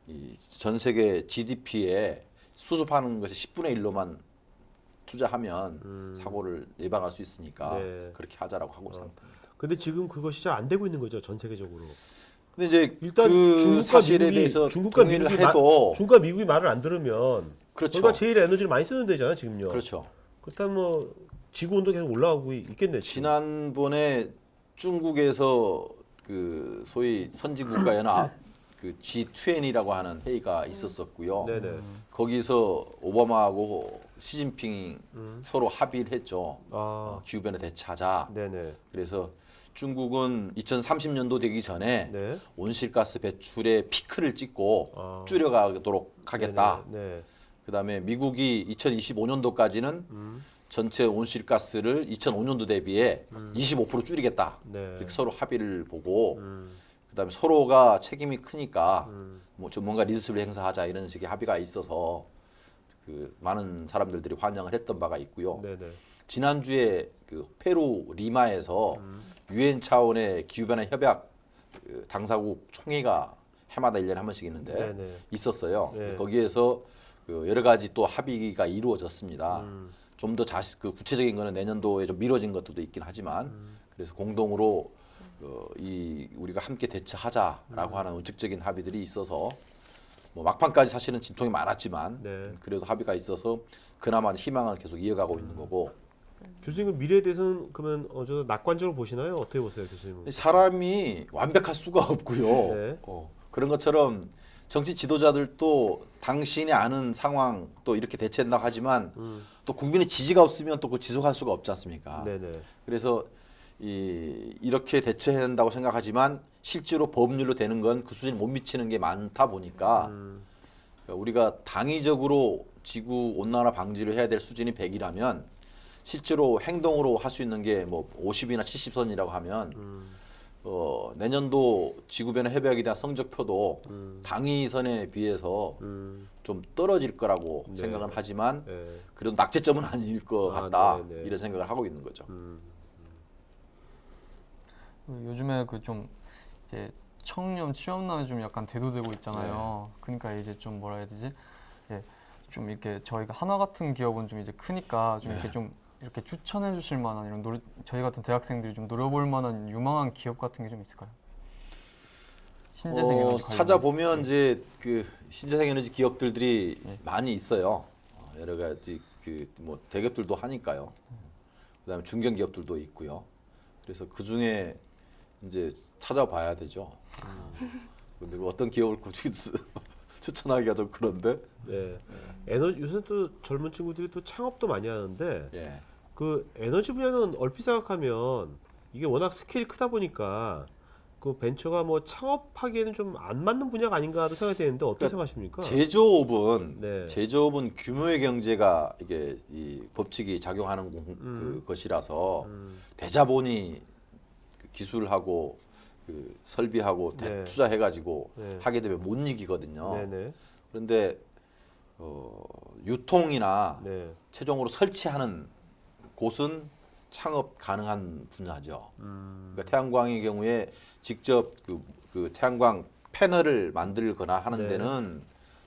이 전 세계 GDP에 수습하는 것이 10분의 1로만 투자하면 사고를 예방할 수 있으니까
네.
그렇게 하자라고 하고 있습니다.
근데 지금 그것이 잘 안 되고 있는 거죠, 전 세계적으로.
근데 이제
일단
그
중국과
사실에
미국이
대해서
중국과
동의를
미국이
해도
중국과 미국이 말을 안 들으면
그렇죠.
그러니까 제일 에너지를 많이 쓰는 데잖아, 지금요.
그렇죠.
그렇다면 뭐 지구 온도 계속 올라가고 있겠네. 지금.
지난번에 중국에서 그 소위 선진국가 연합 그 G20라고 하는 회의가 있었었고요.
네네.
거기서 오바마하고 시진핑이 서로 합의를 했죠.
아,
기후 변화 대처하자.
네네.
그래서 중국은 2030년도 되기 전에
네.
온실가스 배출의 피크를 찍고
아.
줄여가도록 하겠다.
네.
그다음에 미국이 2025년도까지는 전체 온실가스를 2005년도 대비해 25% 줄이겠다.
네.
이렇게 서로 합의를 보고 그다음에 서로가 책임이 크니까 뭐 좀 뭔가 리더십을 행사하자 이런 식의 합의가 있어서 그 많은 사람들이 환영을 했던 바가 있고요.
네네.
지난주에 그 페루 리마에서 유엔 차원의 기후변화 협약 그 당사국 총회가 해마다 1년에 한 번씩 있는데
네네.
있었어요.
네.
거기에서 그 여러 가지 또 합의가 이루어졌습니다. 좀 더 그 구체적인 거는 내년도에 좀 미뤄진 것들도 있긴 하지만 그래서 공동으로 이 우리가 함께 대처하자라고 하는 원칙적인 합의들이 있어서 뭐 막판까지 사실은 진통이 많았지만
네.
그래도 합의가 있어서 그나마 희망을 계속 이어가고 있는 거고
교수님 그 미래에 대해서는 그러면 저 낙관적으로 보시나요? 어떻게 보세요, 교수님은?
사람이 완벽할 수가 없고요.
네.
그런 것처럼 정치 지도자들도 당신이 아는 상황 또 이렇게 대처한다고 하지만 또 국민의 지지가 없으면 또 그걸 지속할 수가 없지 않습니까?
네네.
그래서 이렇게 대처해야 한다고 생각하지만 실제로 법률로 되는 건 그 수준에 못 미치는 게 많다 보니까 그러니까 우리가 당위적으로 지구 온난화 방지를 해야 될 수준이 100이라면 실제로 행동으로 할 수 있는 게 뭐 50이나 70선이라고 하면 내년도 지구변화 협약에 대한 성적표도 당위선에 비해서 좀 떨어질 거라고
네.
생각은 하지만
네.
그래도 낙제점은 아닐 것
아,
같다
네, 네.
이런 생각을 하고 있는 거죠.
요즘에 그 좀 이제 청년 취업난이 좀 약간 대두되고 있잖아요. 그러니까 이제 좀 뭐라 해야 되지? 예, 좀 이렇게 저희가 하나 같은 기업은 좀 이제 크니까 좀 이렇게 좀 이렇게 추천해 주실 만한 이런 저희 같은 대학생들이 좀 노려볼 만한 유망한 기업 같은 게 좀 있을까요? 신재생 에너지 관련해서.
찾아보면 이제 그 신재생 에너지 기업들이
네.
많이 있어요. 여러 가지 그 뭐 대기업들도 하니까요. 그다음에 중견 기업들도 있고요. 그래서 그 중에 이제 찾아봐야 되죠. 근데 그 어떤 기업을 굳이 추천하기가 좀 그런데.
네. 에너지 요새 또 젊은 친구들이 또 창업도 많이 하는데
예.
그 에너지 분야는 얼핏 생각하면 이게 워낙 스케일이 크다 보니까 그 벤처가 뭐 창업하기에는 좀 안 맞는 분야가 아닌가도 생각이 되는데 어떻게
그러니까
생각하십니까?
제조업은
네.
제조업은 규모의 경제가 이게 이 법칙이 작용하는 그 것이라서 대자본이 그 기술하고 그 설비하고
네.
투자해가지고
네.
하게 되면 못 이기거든요.
네네.
그런데 유통이나
네.
최종으로 설치하는 곳은 창업 가능한 분야죠. 그러니까 태양광의 경우에 직접 그 태양광 패널을 만들거나 하는
네.
데는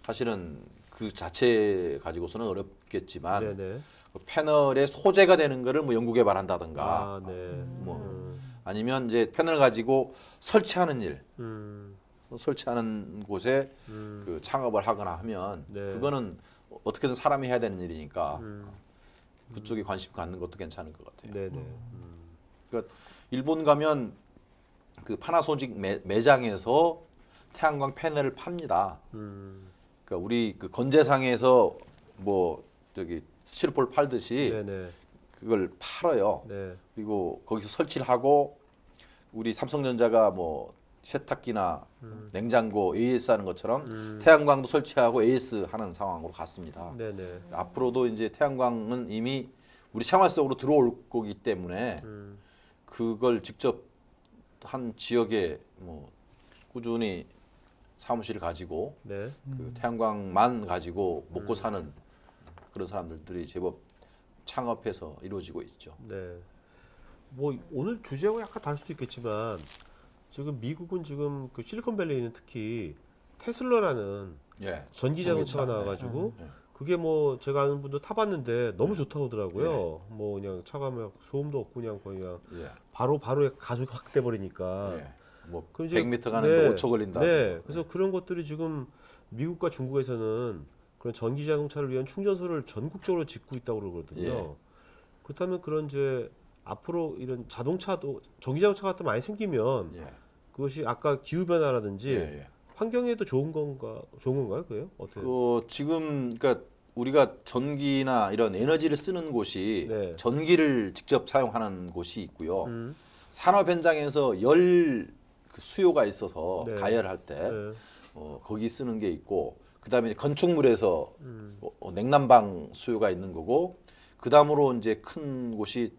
사실은 그 자체 가지고서는 어렵겠지만
네네.
그 패널의 소재가 되는 거를 뭐 연구 개발한다든가
아, 네.
뭐 아니면 이제 패널 가지고 설치하는 일,
음.
설치하는 곳에 그 창업을 하거나 하면
네.
그거는 어떻게든 사람이 해야 되는 일이니까 그쪽에 관심 갖는 것도 괜찮을 것 같아요.
네네.
그러니까 일본 가면 그 파나소닉 매장에서 태양광 패널을 팝니다. 그러니까 우리 그 건재상에서 뭐 저기 스티로폼 팔듯이
네네.
그걸 팔아요.
네.
그리고 거기서 설치를 하고 우리 삼성전자가 뭐 세탁기나 냉장고 AS 하는 것처럼 태양광도 설치하고 AS 하는 상황으로 갔습니다.
네네.
앞으로도 이제 태양광은 이미 우리 생활 속으로 들어올 거기 때문에 그걸 직접 한 지역에 뭐 꾸준히 사무실을 가지고
네.
그 태양광만 가지고 먹고 사는 그런 사람들이 제법 창업해서 이루어지고 있죠.
네. 뭐 오늘 주제하고 약간 다를 수도 있겠지만 지금 미국은 지금 그 실리콘밸리에는 특히 테슬라라는
예.
전기 자동차가
전기차.
나와가지고
네.
그게 뭐 제가 아는 분도 타봤는데 너무 좋다고 하더라고요. 뭐 그냥 차가 막 소음도 없고 그냥 거의 그냥
예.
바로 가속이 확 돼버리니까.
예. 뭐
그럼 이제
100m 가는데
네,
5초 걸린다.
네. 그래서 그런 것들이 지금 미국과 중국에서는 그런 전기 자동차를 위한 충전소를 전국적으로 짓고 있다고 그러거든요.
예.
그렇다면 그런 이제 앞으로 이런 자동차도 전기 자동차 같은 거 많이 생기면
예.
그것이 아까 기후 변화라든지
예. 예.
환경에도 좋은 건가요? 그게요? 어떻게?
지금 그러니까 우리가 전기나 이런 에너지를 쓰는 곳이
네.
전기를 직접 사용하는 곳이 있고요.
음,
산업 현장에서 열그 수요가 있어서
네.
가열할 때
네.
거기 쓰는 게 있고 그다음에 이제 건축물에서
음.
냉난방 수요가 있는 거고 그다음으로 이제 큰 곳이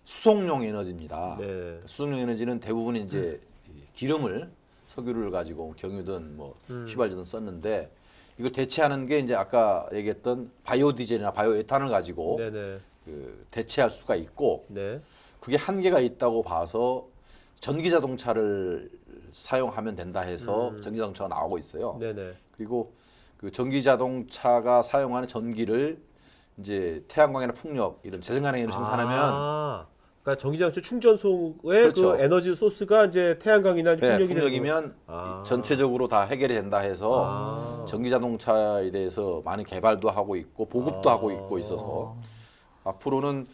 수송용 에너지입니다.
네.
수송용 에너지는 대부분 이제 이 기름을 석유를 가지고 경유든 뭐 휘발유든 썼는데 이걸 대체하는 게 이제 아까 얘기했던 바이오 디젤이나 바이오 에탄을 가지고
네네.
그 대체할 수가 있고
네.
그게 한계가 있다고 봐서 전기 자동차를 사용하면 된다 해서 전기 자동차가 나오고 있어요.
네네.
그리고 그 전기 자동차가 사용하는 전기를 이제 태양광이나 풍력 이런 재생가능 생산하면
아, 그러니까 전기장치 충전소의
그렇죠.
그 에너지 소스가 이제 태양광이나
네,
풍력이 되는
풍력이면
아.
전체적으로 다 해결이 된다 해서
아.
전기 자동차에 대해서 많은 개발도 하고 있고 보급도 하고 있고 있어서 앞으로는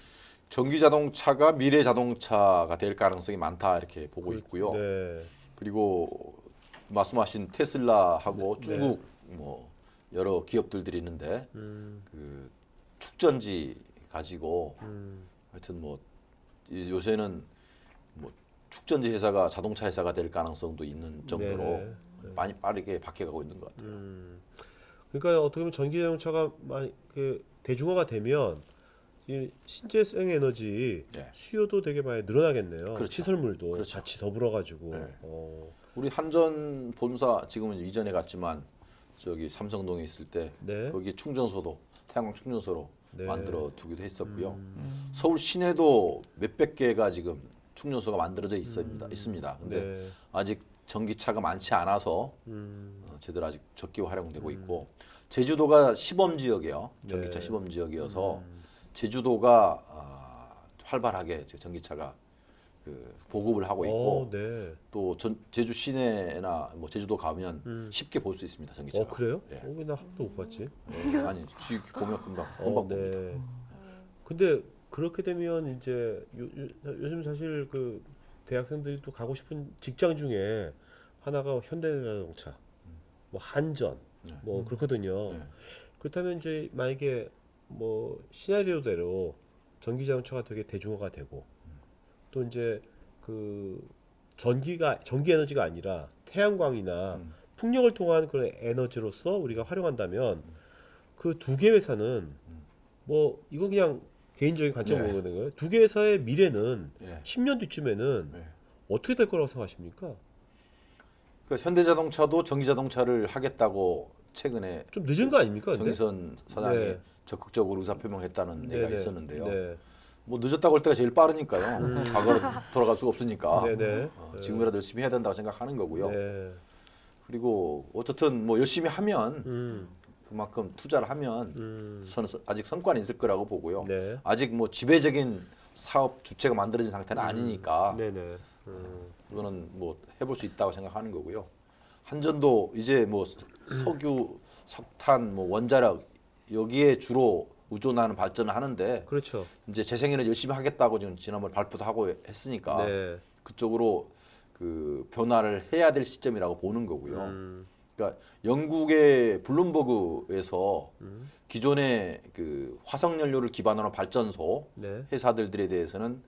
전기 자동차가 미래 자동차가 될 가능성이 많다 이렇게 보고 있고요.
네.
그리고 말씀하신 테슬라하고 중국 뭐 여러 기업들이 있는데 그 축전지 가지고 하여튼 뭐 요새는 뭐 축전지 회사가 자동차 회사가 될 가능성도 있는 정도로
네네.
많이 빠르게 바뀌어가고 있는 것 같아요.
그러니까 어떻게 보면 전기 자동차가 많이 그 대중화가 되면 이 신재생 에너지
네.
수요도 되게 많이 늘어나겠네요.
그렇죠.
시설물도
그렇죠.
같이 더불어 가지고.
네.
어.
우리 한전 본사 지금은 이전에 갔지만 저기 삼성동에 있을 때
네.
거기 충전소도 태양광 충전소로
네.
만들어 두기도 했었고요. 서울 시내도 몇백 개가 지금 충전소가 만들어져 있습니다. 근데
네.
아직 전기차가 많지 않아서 제대로 아직 적게 활용되고 있고 제주도가 시범 지역이에요. 전기차
네.
시범 지역이어서 제주도가 활발하게 전기차가 그 보급을 하고 있고
네.
또 제주 시내나 뭐 제주도 가면 쉽게 볼 수 있습니다. 전기차가.
그래요?
예.
나 한 번도 못 봤지.
아니 보면 금방 봅니다.
네. 근데 그렇게 되면 이제 요즘 사실 그 대학생들이 또 가고 싶은 직장 중에 하나가 현대자동차, 뭐 한전, 뭐 그렇거든요.
네.
그렇다면 이제 만약에 뭐 시나리오대로 전기 자동차가 되게 대중화가 되고 또 이제 그 전기 에너지가 아니라 태양광이나 풍력을 통한 그런 에너지로서 우리가 활용한다면 그 두 개 회사는 뭐 이거 그냥 개인적인 관점으로 보는 거예요. 두 개 회사의 미래는
예.
10년 뒤쯤에는
네.
어떻게 될 거라고 생각하십니까?
그 현대자동차도 전기자동차를 하겠다고 최근에
좀 늦은 거 아닙니까? 근데?
정의선 사장이
네.
적극적으로 의사표명했다는 얘기가
네네.
있었는데요.
네.
뭐 늦었다고 할 때가 제일 빠르니까요. 과거로 돌아갈 수가 없으니까
네네.
지금이라도 열심히 해야 된다고 생각하는 거고요.
네.
그리고 어쨌든 뭐 열심히 하면
음.
그만큼 투자를 하면 저는 아직 성과는 있을 거라고 보고요.
네.
아직 뭐 지배적인 사업 주체가 만들어진 상태는 아니니까
네네.
이거는 뭐 해볼 수 있다고 생각하는 거고요. 한전도 이제 뭐 석유, 석탄, 뭐 원자력 여기에 주로 의존하는 발전을 하는데
그렇죠.
이제 재생에너지 열심히 하겠다고 지금 지난번 발표도 하고 했으니까
네.
그쪽으로 그 변화를 해야 될 시점이라고 보는 거고요. 그러니까 영국의 블룸버그에서 기존의 그 화석 연료를 기반으로 한 발전소
네.
회사들에 대해서는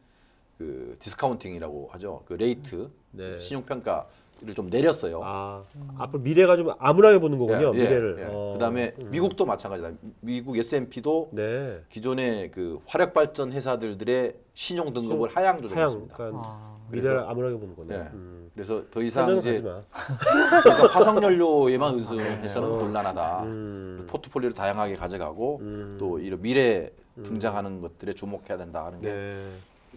그 디스카운팅이라고 하죠. 그 레이트
네.
신용 평가를 좀 내렸어요.
앞으로 미래가 좀 암울하게 보는 거군요.
예, 예,
미래를.
예. 그다음에 미국도 마찬가지다. 미국 S&P도
네.
기존의 그 화력 발전 회사들의 신용 등급을 하향
하향.
조정했습니다.
그러니까 미래를
그래서-
암울하게 보는 거네.
예. 그래서 더 이상
한전은
이제
가지 마.
더 이상 화석 연료에만 의존해서는 곤란하다. 포트폴리오를 다양하게 가져가고 또 이런 미래 등장하는 것들에 주목해야 된다 하는 게
네.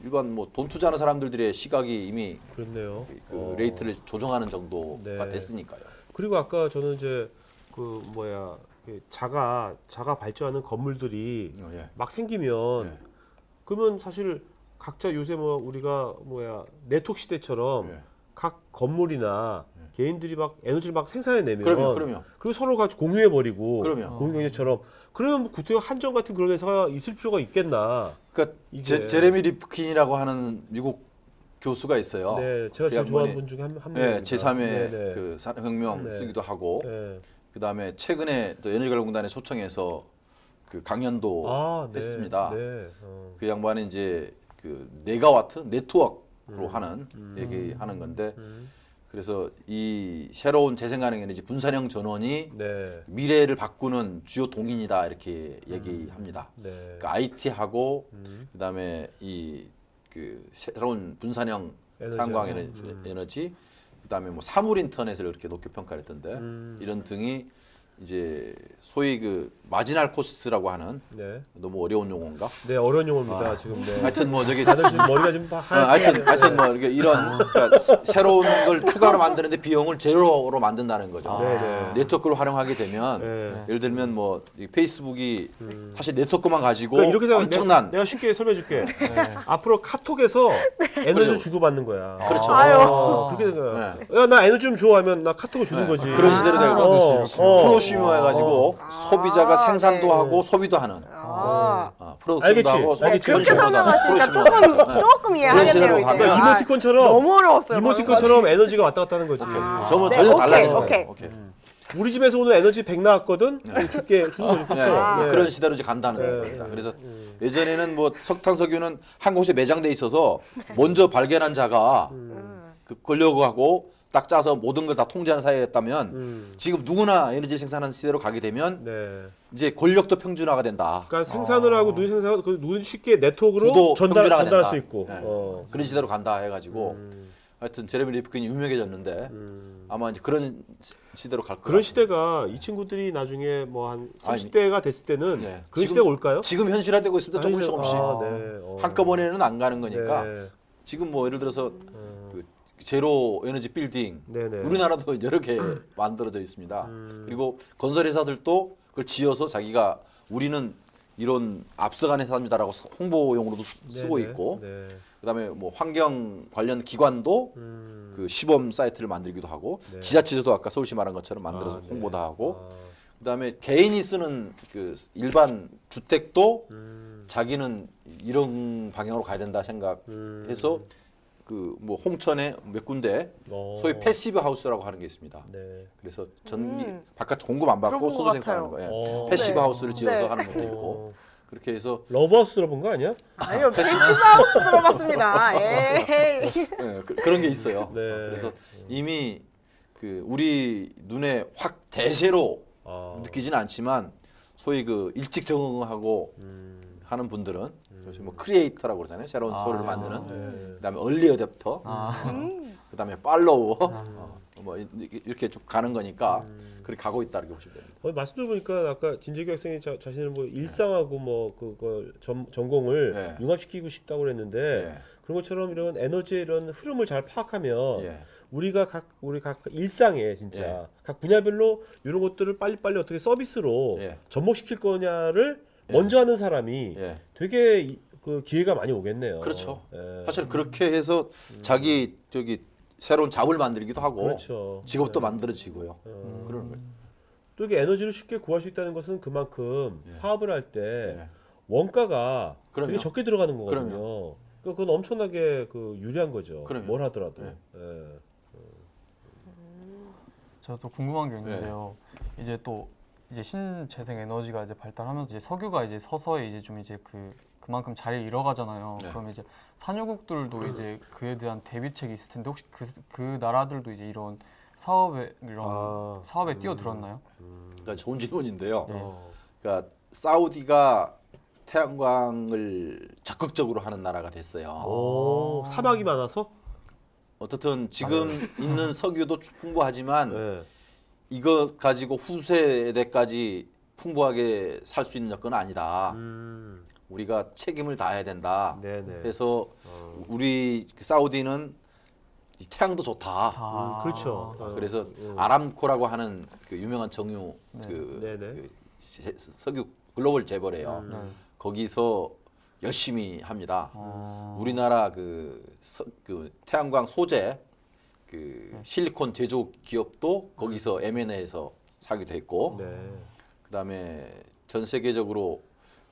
일반 뭐 돈 투자하는 사람들의 시각이 이미
그렇네요.
그 레이트를 조정하는 정도가
네.
됐으니까요.
그리고 아까 저는 이제 그 뭐야 그 자가 발전하는 건물들이
예.
막 생기면
예.
그러면 사실 각자 요새 뭐 우리가 뭐야 네트워크 시대처럼
예.
각 건물이나 개인들이 막 에너지를 막 생산해내면
그럼요.
그리고 서로 같이 공유해 버리고
그럼요.
공유경제처럼 그러면 구태여 한전 같은 그런 회사가 있을 필요가 있겠나?
그러니까
이게-
제레미 리프킨이라고 하는 미국 교수가 있어요.
네, 제가
그
제일 좋아하는
양반이-
분 중에 한
네,
명입니다.
제3의
네, 네.
그 산업혁명
네.
쓰기도 하고
네.
그다음에 최근에 또 에너지관리공단에 초청해서 그 강연도
네,
했습니다.
네.
그 양반이 이제 그 메가와트 네트워크로 하는 얘기하는 건데 그래서 이 새로운 재생가능 에너지 분산형 전원이
네.
미래를 바꾸는 주요 동인이다 이렇게 얘기합니다.
네.
그러니까 IT하고 그다음에 이 그 새로운 분산형
에너지.
태양광 에너지 그다음에 뭐 사물 인터넷을 이렇게 높게 평가했던데 이런 등이 이제 소위 그 마지널 코스트라고 하는
네.
너무 어려운 용어인가?
네, 어려운 용어입니다. 지금 네.
하여튼 뭐 저기
다들 지금 머리가 좀
하여튼 뭐 이렇게 이런 그러니까 새로운 걸 추가로 만드는데 비용을 제로로 만든다는 거죠.
네, 네.
네트워크를 활용하게 되면
네.
예를 들면 뭐 이 페이스북이 사실 네트워크만 가지고
그러니까 이렇게 생각
엄청난
내가 쉽게 설명해 줄게. 앞으로 카톡에서 에너지를
그렇죠.
주고받는 거야.
그렇죠.
아유.
그렇게 생각해. 야, 나 에너지 좀 줘 하면 나 카톡을 주는
네.
거지.
그런 시대로 되고 프로슈머 해가지고
아,
소비자가 생산도
네.
하고 소비도 하는 프로덕션도
알겠지?
하고
네,
그렇게
프로슈머도
설명하시니까
하는 프로슈머도
조금 이해하겠네요
시대로
이제.
가면
그러니까 이모티콘처럼
너무 어려웠어요.
이모티콘처럼 에너지가 왔다 갔다 하는 거지.
저뭐
네,
전혀
오케이,
달라지는
오케이.
거예요.
우리 집에서 오늘 에너지 100 나왔거든. 줄게 주는 거지.
네,
그렇죠? 네.
그런 시대로 이제 간다는
네.
겁니다. 그래서 예전에는 뭐 석탄 석유는 한 곳에 매장돼 있어서 먼저 발견한 자가 그 권력하고 딱 짜서 모든 걸 다 통제하는 사회였다면 지금 누구나 에너지 생산하는 시대로 가게 되면
네.
이제 권력도 평준화가 된다.
그러니까 생산을 하고 눈이 생산 그 눈이 쉽게 네트워크로
구도
전달할
평준화가
수
된다.
있고.
네. 그런 시대로 간다 해가지고 하여튼 제레미 리프킨이 유명해졌는데 아마 이제 그런 시대로 갈 거예요.
그런 시대가 이 친구들이 나중에 뭐 한 30대가 됐을 때는
네.
그런
지금-
시대가 올까요?
지금 현실화되고 있습니다. 조금씩 조금씩.
네.
한꺼번에는 안 가는 거니까
네.
지금 뭐 예를 들어서 그 제로 에너지 빌딩
네네.
우리나라도 여러 개 만들어져 있습니다. 그리고 건설 회사들도 그걸 지어서 자기가 우리는 이런 앞서간 회사입니다라고 홍보용으로도 쓰고
네네.
있고
네.
그다음에 뭐 환경 관련 기관도 그 시범 사이트를 만들기도 하고
네.
지자체도 아까 서울시 말한 것처럼 만들어서
네.
홍보도 하고 그다음에 개인이 쓰는 그 일반 주택도 자기는 이런 방향으로 가야 된다 생각해서 그 뭐 홍천에 몇 군데 소위 패시브 하우스라고 하는 게 있습니다.
네.
그래서 전기 바깥 공급 안 받고
들어본 것
소수 생산하는
같아요.
거예요. 패시브
네.
하우스를 지어서
네.
하는 것도 있고 그렇게 해서
러브하우스 들어본 거 아니야?
아니요, 패시브하우스 들어봤습니다. 에이.
네, 그런 게 있어요.
네.
그래서 이미 그 우리 눈에 확 대세로 느끼지는 않지만 소위 그 일찍 적응하고 하는 분들은 요즘 뭐 크리에이터라고 그러잖아요. 새로운 소리를 만드는.
네.
그다음에 얼리 어댑터. 그다음에 팔로워. 뭐 이렇게 쭉 가는 거니까 그렇게 가고 있다 이렇게 보시면 됩니다.
말씀 들어보니까 아까 진재규 학생이 자신을 뭐 일상하고 뭐 그걸 전공을
네.
융합시키고 싶다고 그랬는데
예.
그런 것처럼 이런 에너지의 이런 흐름을 잘 파악하면
예.
우리 각 일상에 진짜
예.
각 분야별로 이런 것들을 빨리빨리 어떻게 서비스로
예.
접목시킬 거냐를
예.
먼저 하는 사람이
예.
되게 그 기회가 많이 오겠네요.
그렇죠.
예.
사실 그렇게 해서 자기 저기 새로운 잡을 만들기도 하고
그렇죠.
직업도
예.
만들어지고요. 그런 거예요.
또 이게 에너지를 쉽게 구할 수 있다는 것은 그만큼 사업을 할 때
예.
원가가
그럼요.
되게 적게 들어가는 거거든요.
그럼요.
그건 엄청나게 그 유리한 거죠.
그럼요.
뭘 하더라도.
예.
예.
제가 또 궁금한 게 있는데요. 이제 또 이제 신재생 에너지가 이제 발달하면서 이제 석유가 이제 서서히 이제 좀 이제 그 그만큼 자리를 잃어가잖아요.
네.
그럼 이제 산유국들도 이제 그에 대한 대비책이 있을 텐데 혹시 그 나라들도 이제 이런 사업에 뛰어들었나요?
그러니까 좋은 질문인데요.
네.
그러니까 사우디가 태양광을 적극적으로 하는 나라가 됐어요.
오, 사막이 많아서?
어떻든 지금 있는 석유도 풍부하지만
네.
이거 가지고 후세대까지 풍부하게 살 수 있는 여건은 아니다. 우리가 책임을 다해야 된다.
네네.
그래서 우리 사우디는 이 태양도 좋다.
그렇죠.
그래서 아람코라고 하는 그 유명한 정유
네.
네네.
그 석유 글로벌 재벌이에요.
네.
거기서 열심히 합니다.
어.
우리나라 그 태양광 소재 그 실리콘 제조 기업도 거기서 M&A에서 사기도 했고,
네.
그다음에 전 세계적으로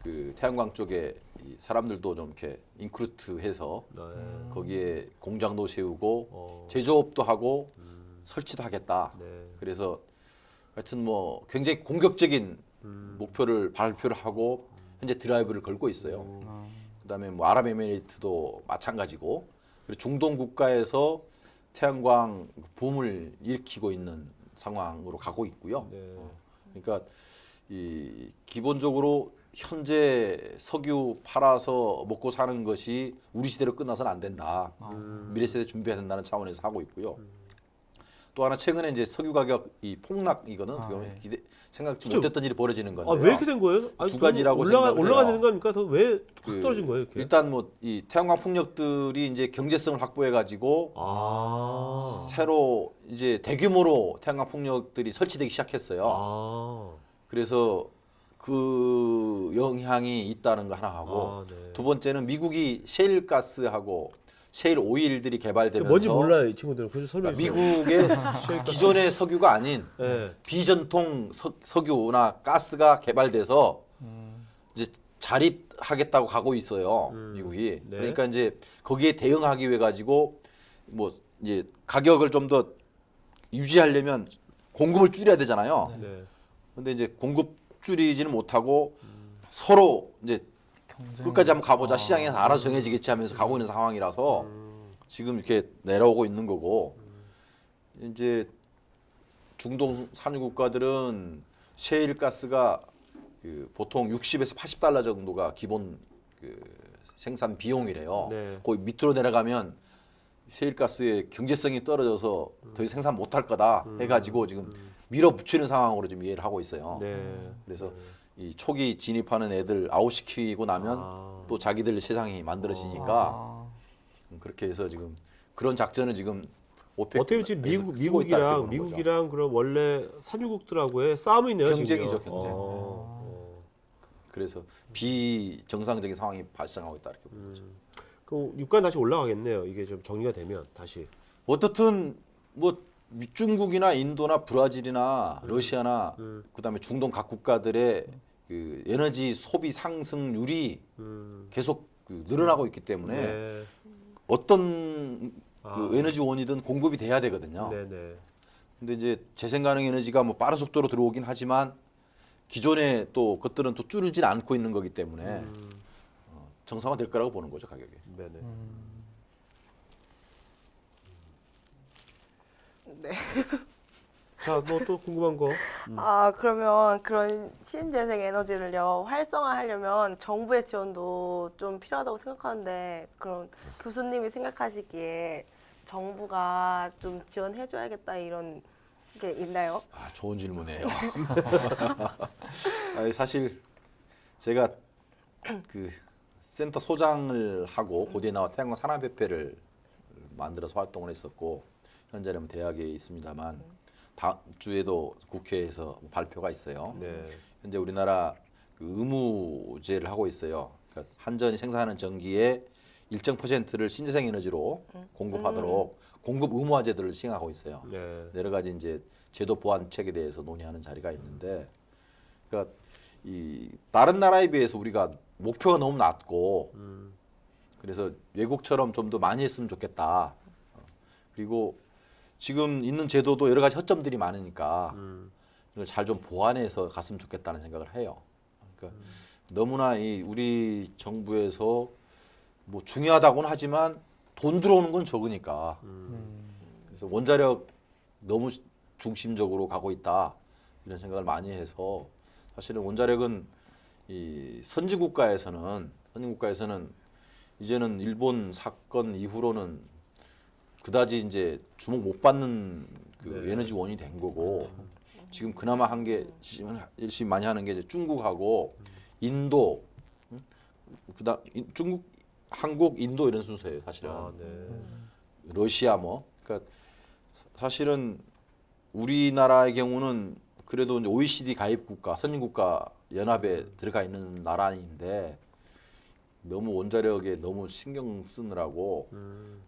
그 태양광 쪽에 이 사람들도 좀 이렇게 인크루트해서
네.
거기에 공장도 세우고
어.
제조업도 하고 설치도 하겠다.
네.
그래서 하여튼 뭐 굉장히 공격적인 목표를 발표를 하고 현재 드라이브를 걸고 있어요. 그다음에 뭐 아랍에미리트도 마찬가지고, 그리고 중동 국가에서 태양광 붐을 일으키고 있는 상황으로 가고 있고요.
네.
그러니까 이 기본적으로 현재 석유 팔아서 먹고 사는 것이 우리 시대로 끝나서는 안 된다. 미래 세대 준비해야 된다는 차원에서 하고 있고요. 또 하나 최근에 이제 석유 가격이 폭락이거든. 어떻게 보면
네.
생각지
그쵸.
못했던 일이 벌어지는 건데요.
아, 왜 이렇게 된 거예요? 아니,
두 가지라고 생각을 해요.
올라가는 거 아닙니까? 왜 확
그
떨어진 거예요, 이렇게?
일단 뭐 이 태양광 풍력들이 이제 경제성을 확보해 가지고
아.
새로 이제 대규모로 태양광 풍력들이 설치되기 시작했어요.
아.
그래서 그 영향이 있다는 거 하나 하고,
아, 네.
두 번째는 미국이 셰일 가스하고 셰일 오일들이 개발되면서
뭔지 몰라요, 이 친구들은. 그래서 설명해 주세요.
미국의 기존의 석유가 아닌
네.
비전통 석유나 가스가 개발돼서 이제 자립하겠다고 가고 있어요, 미국이.
네.
그러니까 이제 거기에 대응하기 위해 가지고 뭐 이제 가격을 좀 더 유지하려면 공급을 줄여야 되잖아요.
네.
근데 이제 공급 줄이지는 못하고 서로 이제 끝까지 한번 가보자, 시장에서 알아서 정해지겠지 하면서 가고 있는 상황이라서 지금 이렇게 내려오고 있는 거고, 이제 중동 산유 국가들은 셰일 가스가 그 보통 60에서 80달러 정도가 기본 그 생산 비용이래요.
네.
거기 밑으로 내려가면 셰일 가스의 경제성이 떨어져서 더 이상 생산 못할 거다 해가지고 지금 밀어붙이는 상황으로 지금 이해를 하고 있어요.
네.
그래서 이 초기 진입하는 애들 아웃시키고 나면
아.
또 자기들 세상이 만들어지니까
아.
그렇게 해서 지금 그런 작전을 지금 오펙
어떻게 보면 지금 미국이랑 그럼 원래 산유국들하고의 싸움이 있네요,
경쟁이죠,
지금요.
경쟁. 그래서 비정상적인 상황이 발생하고 있다 이렇게 보는 거죠.
그럼 유가 다시 올라가겠네요. 이게 좀 정리가 되면 다시.
어떻든 뭐 중국이나 인도나 브라질이나 러시아나 그다음에 중동 각 국가들의 그 에너지 소비 상승률이 계속 그 늘어나고 있기 때문에
네.
어떤
아.
그 에너지원이든 공급이 돼야 되거든요.
네네.
근데 이제 재생 가능 에너지가 뭐 빠른 속도로 들어오긴 하지만 기존에 또 것들은 또 줄이진 않고 있는 거기 때문에 정상화될 거라고 보는 거죠, 가격이.
네네.
네.
자, 뭐 또 궁금한 거.
아, 그러면 그런 신재생 에너지를요, 활성화하려면 정부의 지원도 좀 필요하다고 생각하는데, 그럼 교수님이 생각하시기에 정부가 좀 지원해줘야겠다 이런 게 있나요?
아, 좋은 질문이에요. 아니, 사실 제가 그 센터 소장을 하고 고대에 나와 태양광 산업협회를 만들어서 활동을 했었고, 현재는 대학에 있습니다만 다음 주에도 국회에서 발표가 있어요.
네.
현재 우리나라 그 의무제를 하고 있어요. 그러니까 한전이 생산하는 전기의 일정 퍼센트를 신재생 에너지로 공급하도록 공급 의무화제도를 시행하고 있어요.
네.
여러 가지 이제 제도 보완책에 대해서 논의하는 자리가 있는데, 그러니까 이 다른 나라에 비해서 우리가 목표가 너무 낮고, 그래서 외국처럼 좀 더 많이 했으면 좋겠다. 그리고 지금 있는 제도도 여러 가지 허점들이 많으니까 이걸 잘 좀 보완해서 갔으면 좋겠다는 생각을 해요. 그러니까 너무나 이 우리 정부에서 뭐 중요하다고는 하지만 돈 들어오는 건 적으니까 그래서 원자력 너무 중심적으로 가고 있다 이런 생각을 많이 해서 사실은 원자력은 이 선진국가에서는 이제는 일본 사건 이후로는 그다지 이제 주목 못 받는 그 에너지원이 된 거고 지금 그나마 한 게 열심히 많이 하는 게 이제 중국하고 인도, 중국, 한국, 인도 이런 순서예요 사실은.
아, 네.
러시아 뭐 그러니까 사실은 우리나라의 경우는 그래도 이제 OECD 가입 국가, 선진국가 연합에 들어가 있는 나라인데 너무 원자력에 너무 신경 쓰느라고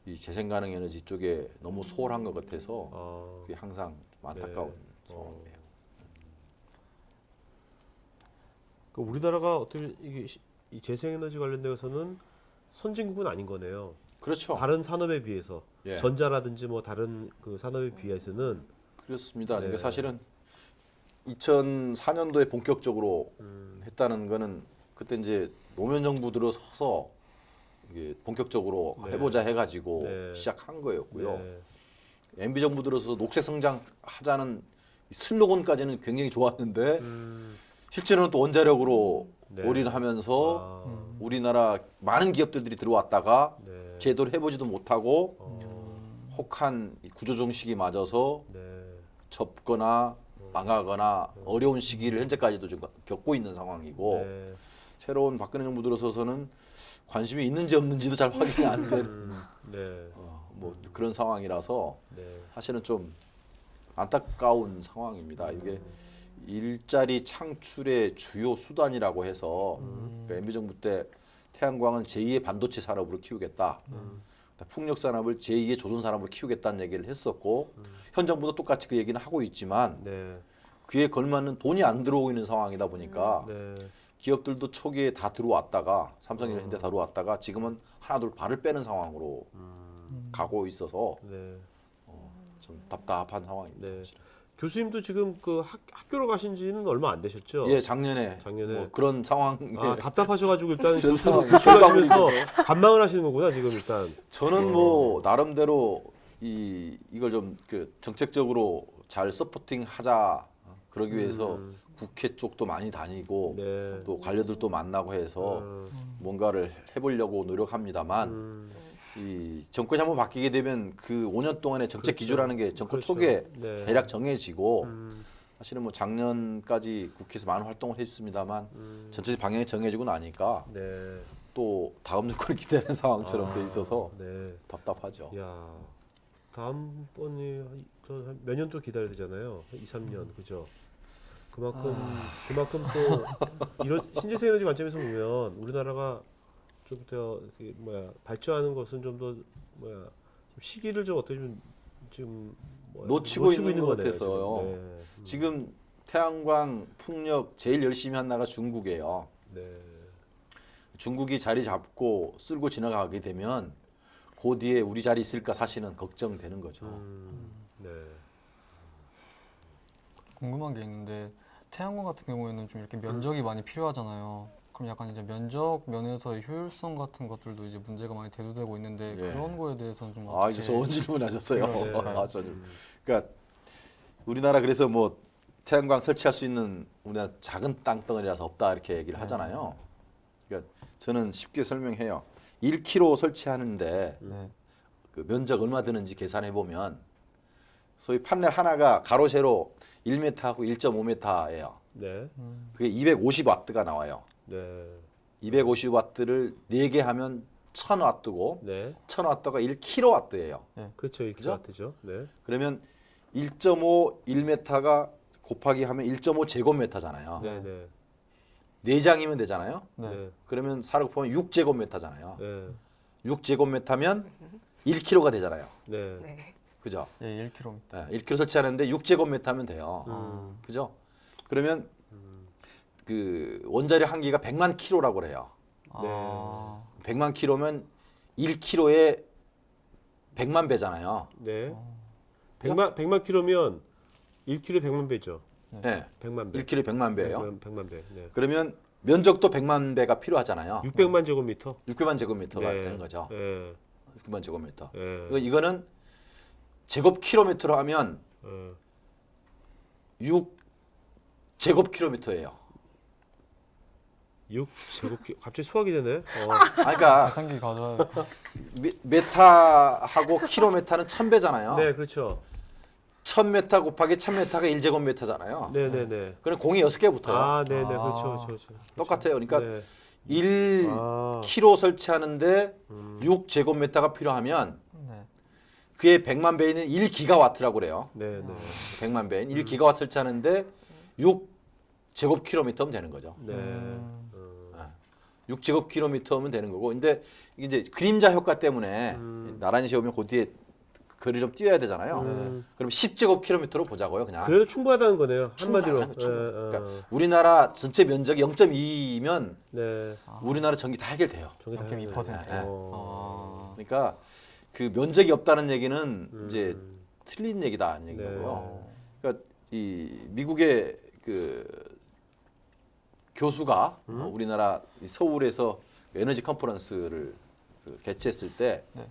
이 재생 가능 에너지 쪽에 너무 소홀한 것 같아서
아,
그게 항상 좀 안타까운
네.
상황이에요.
그 우리나라가 어떻게 이게 이 재생에너지 관련돼서는 선진국은 아닌 거네요.
그렇죠.
다른 산업에 비해서
예.
전자라든지 뭐 다른 그 산업에 비해서는
그렇습니다.
네.
그러니까 사실은 2004년도에 본격적으로 했다는 거는 그때 이제 노무현 정부 들어서서 이게 본격적으로
네.
해보자 해가지고
네.
시작한 거였고요.
네.
MB 정부 들어서 녹색 성장하자는 이 슬로건까지는 굉장히 좋았는데 실제로는 또 원자력으로
네.
올인하면서
아,
우리나라 많은 기업들이 들어왔다가
네.
제대로 해보지도 못하고
어,
혹한 이 구조정식이 맞아서
네.
접거나 망하거나 어려운 시기를 현재까지도 좀 겪고 있는 상황이고
네.
새로운 박근혜 정부 들어서서는 관심이 있는지 없는지도 잘 확인이 안 되는
네.
뭐 그런 상황이라서
네.
사실은 좀 안타까운 상황입니다. 이게 일자리 창출의 주요 수단이라고 해서 그러니까 MB 정부 때 태양광은 제2의 반도체 산업으로 키우겠다. 풍력 산업을 제2의 조선 산업으로 키우겠다는 얘기를 했었고 현 정부도 똑같이 그 얘기는 하고 있지만
네.
그에 걸맞는 돈이 안 들어오고 있는 상황이다 보니까
네.
기업들도 초기에 다 들어왔다가 삼성이나 현대 다 들어왔다가 지금은 하나둘 발을 빼는 상황으로 가고 있어서
네.
좀 답답한 상황입니다.
네.
사실은.
교수님도 지금 그 학교로 가신 지는 얼마 안 되셨죠?
예, 작년에
작년에.
뭐 그런 상황에
아, 답답하셔가지고 일단
그런 상황이
교수하시면서 반망을 하시는 거구나 지금 일단.
저는 뭐 나름대로 이걸 좀 그 정책적으로 잘 서포팅하자 그러기 위해서 국회 쪽도 많이 다니고
네.
또 관료들도 만나고 해서 뭔가를 해보려고 노력합니다만 이 정권이 한번 바뀌게 되면 그 5년 동안의 정책 기조라는 게 정권
그렇죠.
초기에
네.
대략 정해지고 사실은 뭐 작년까지 국회에서 많은 활동을 했습니다만 전체 방향이 정해지고 나니까
네.
또 다음 정권을 기대하는 상황처럼 돼 있어서
네.
답답하죠.
야, 다음번이 몇 년 또 기다려야 되잖아요. 2, 3년 그죠? 그만큼 또 이런 신재생 에너지 관점에서 보면 우리나라가 좀 더 발전하는 것은 좀 더 좀 시기를 좀 어떻게 좀
놓치고 있는 것
거네요,
같아서요.
지금. 네.
지금 태양광 풍력 제일 열심히 한 나라가 중국이에요.
네.
중국이 자리 잡고 쓸고 지나가게 되면 그 뒤에 우리 자리 있을까 사실은 걱정되는 거죠.
네.
궁금한 게 있는데 태양광 같은 경우에는 좀 이렇게 면적이 많이 필요하잖아요. 그럼 약간 이제 면적 면에서의 효율성 같은 것들도 이제 문제가 많이 대두되고 있는데
예.
그런 거에 대해서는 좀
아,
어떻게
이제 좋은 질문하셨어요.
네.
그러니까 우리나라 그래서 뭐 태양광 설치할 수 있는 우리나라 작은 땅덩어리라서 없다 이렇게 얘기를 하잖아요. 그러니까 저는 쉽게 설명해요. 1km 설치하는데
네.
그 면적 얼마 드는지 계산해 보면 소위 판넬 하나가 가로 세로 1m하고 1.5m예요.
네.
그게 250와트가 나와요.
네.
250와트를 4개 하면 1000와트고
네.
1000와트가 1kW예요.
그렇죠. 1kW죠. 네.
그러면 1.5 1m가 곱하기 하면 1.5 제곱미터잖아요.
네, 네.
4장이면 되잖아요.
네.
네.
그러면 4를 곱하면 6제곱미터잖아요.
네.
6제곱미터면 1kg가 되잖아요.
네.
네.
그죠?
예, 1km.
네, 1kg 설치하는데 6제곱미터면 돼요. 그죠? 그러면 그 원자력 한 개가 100만 킬로라고 그래요.
아,
100만 킬로면 1kg에 100만 배잖아요.
네. 100만 킬로면 1kg 100만 배죠.
네.
100만 배.
1kg에 100만 배예요.
100만 배. 네.
그러면 면적도 100만 배가 필요하잖아요.
600만 제곱미터.
600만 제곱미터가
네.
되는 거죠.
예.
600만 제곱미터.
예.
이거는 제곱 킬로미터로 하면
예.
6 제곱 킬로미터예요.
6 제곱키 갑자기 수학이 되네.
그러니까
계산기 가져와요.
메타하고 킬로미터는 1000배잖아요.
네, 그렇죠.
1000m 곱하기 1000m가 1제곱미터잖아요.
네, 네, 네.
그럼 공이 6개 붙어요.
아, 네, 네.
아.
그렇죠. 그렇죠.
똑같아요. 그러니까
네.
1
아.
킬로 설치하는데 6제곱미터가 필요하면
네.
그의 100만 배는 1기가와트라고 그래요.
네, 네.
100만 배인 1기가와트 설치하는데 6제곱킬로미터면 되는 거죠.
네.
6제곱킬로미터면 되는 거고. 근데 이제 그림자 효과 때문에 나란히 세우면 그 뒤에 거리 좀 띄워야 되잖아요. 그럼 10제곱킬로미터로 보자고요, 그냥.
그래도 충분하다는 거네요. 한마디로.
충분하다, 충분해.
예,
그러니까 우리나라 전체 면적이 0.2면
네.
우리나라 전기 다 해결돼요.
저기 다
0.2%.
네.
어.
그러니까 그 면적이 없다는 얘기는 이제 틀린 얘기다는 얘기고요. 그러니까 이 미국의 그 교수가 우리나라 이 서울에서 에너지 컨퍼런스를 그 개최했을 때
네.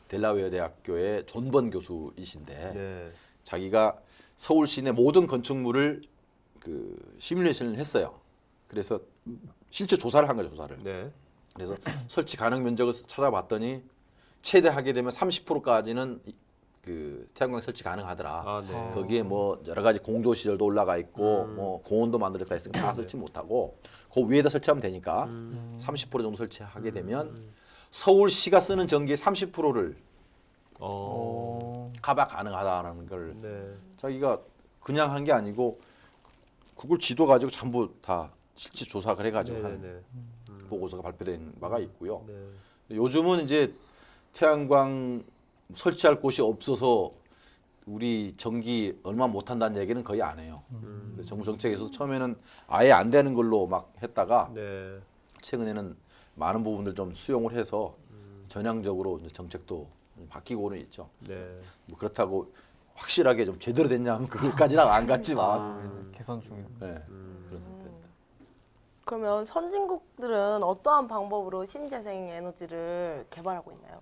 델라웨어 대학교의 존번 교수이신데
네.
자기가 서울 시내 모든 건축물을 그 시뮬레이션을 했어요. 그래서 실제 조사를 한 거죠, 조사를.
네.
그래서 설치 가능 면적을 찾아봤더니 최대 하게 되면 30%까지는 그 태양광 설치 가능하더라.
아, 네.
거기에 뭐 여러 가지 공조 시설도 올라가 있고 뭐 공원도 만들어져 있으니까 다 설치 못 하고 그 위에다 설치하면 되니까 30% 정도 설치하게 되면 서울시가 쓰는 전기의 30%를
어.
커버 가능하다는 걸
네.
자기가 그냥 한 게 아니고 구글 지도 가지고 전부 다 실제 조사를 해가지고
네,
한
네.
보고서가 발표된 바가 있고요.
네.
요즘은 이제 태양광 설치할 곳이 없어서 우리 전기 얼마 못 한다는 얘기는 거의 안 해요. 그래서 정부 정책에서도 처음에는 아예 안 되는 걸로 막 했다가
네.
최근에는 많은 부분들 좀 수용을 해서 전향적으로 이제 정책도 바뀌고는 있죠.
네.
뭐 그렇다고 확실하게 좀 제대로 됐냐면 그것까지는 안 갔지만
개선 중이에요.
네, 그런 상태입니다.
그러면 선진국들은 어떠한 방법으로 신재생 에너지를 개발하고 있나요?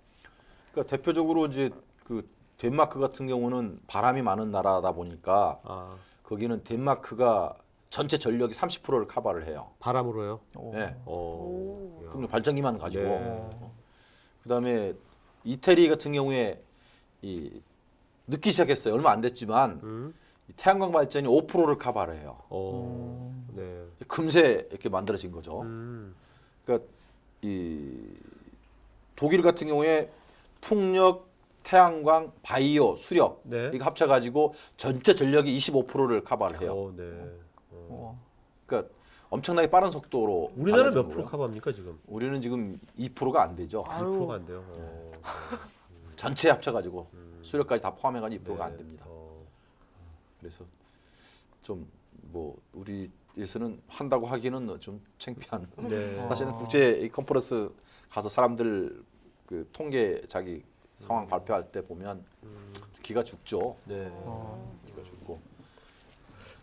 그러니까 대표적으로 이제 그 덴마크 같은 경우는 바람이 많은 나라다 보니까
아,
거기는 덴마크가 전체 전력이 30%를 커버를 해요.
바람으로요.
오.
네.
오. 야.
발전기만 가지고.
네.
그다음에 이태리 같은 경우에 이 늦기 시작했어요. 얼마 안 됐지만 이 태양광 발전이 5%를 커버를 해요.
어. 네.
금세 이렇게 만들어진 거죠. 그러니까 이 독일 같은 경우에 풍력, 태양광, 바이오, 수력
네.
이거 합쳐가지고 전체 전력이 25%를 커버를 해요.
어, 네.
우와.
그러니까 엄청나게 빠른 속도로.
우리나라 몇
달라지는
프로
거고요.
커버합니까 지금?
우리는 지금 2%가 안 되죠.
2%가 안 돼요. 어.
전체 합쳐가지고 수력까지 다 포함해가지고 2%가 안
네.
됩니다.
어.
그래서 좀 뭐 우리에서는 한다고 하기는 좀 창피한.
네.
사실은 국제 이 컨퍼런스 가서 사람들 그 통계 자기 상황 발표할 때 보면 기가 죽죠.
네.
기가 죽고.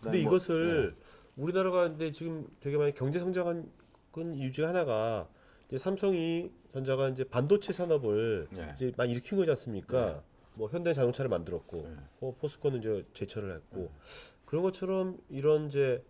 근데
그다음에 뭐,
이것을 우리나라가 근데 지금 되게 많이 경제 성장한 이유 중에 하나가 이제 삼성이 전자가 이제 반도체 산업을
네.
이제 많이 일으킨 거지 않습니까? 뭐 현대 자동차를 만들었고,
네.
포스코는 이제 제철을 했고 그런 것처럼 이런 이제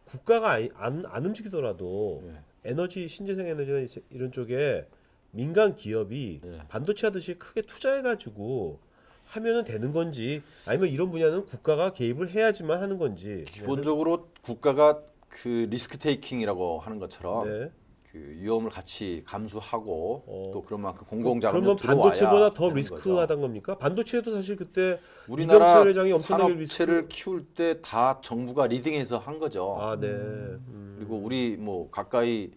국가가 안 움직이더라도
네.
에너지 신재생 에너지나 이런 쪽에 민간 기업이
네.
반도체 하듯이 크게 투자해가지고 하면은 되는 건지 아니면 이런 분야는 국가가 개입을 해야지만 하는 건지
기본적으로 국가가 그 리스크 테이킹이라고 하는 것처럼
네.
그 위험을 같이 감수하고 또 그런 만큼
그러면
공공자금이 들어와야
반도체보다 더
되는
리스크하다는 겁니까? 반도체도 사실 그때
우리나라
이병철 회장이 엄청나게
산업체를 키울 때 다 정부가 리딩해서 한 거죠.
아, 네.
그리고 우리 뭐 가까이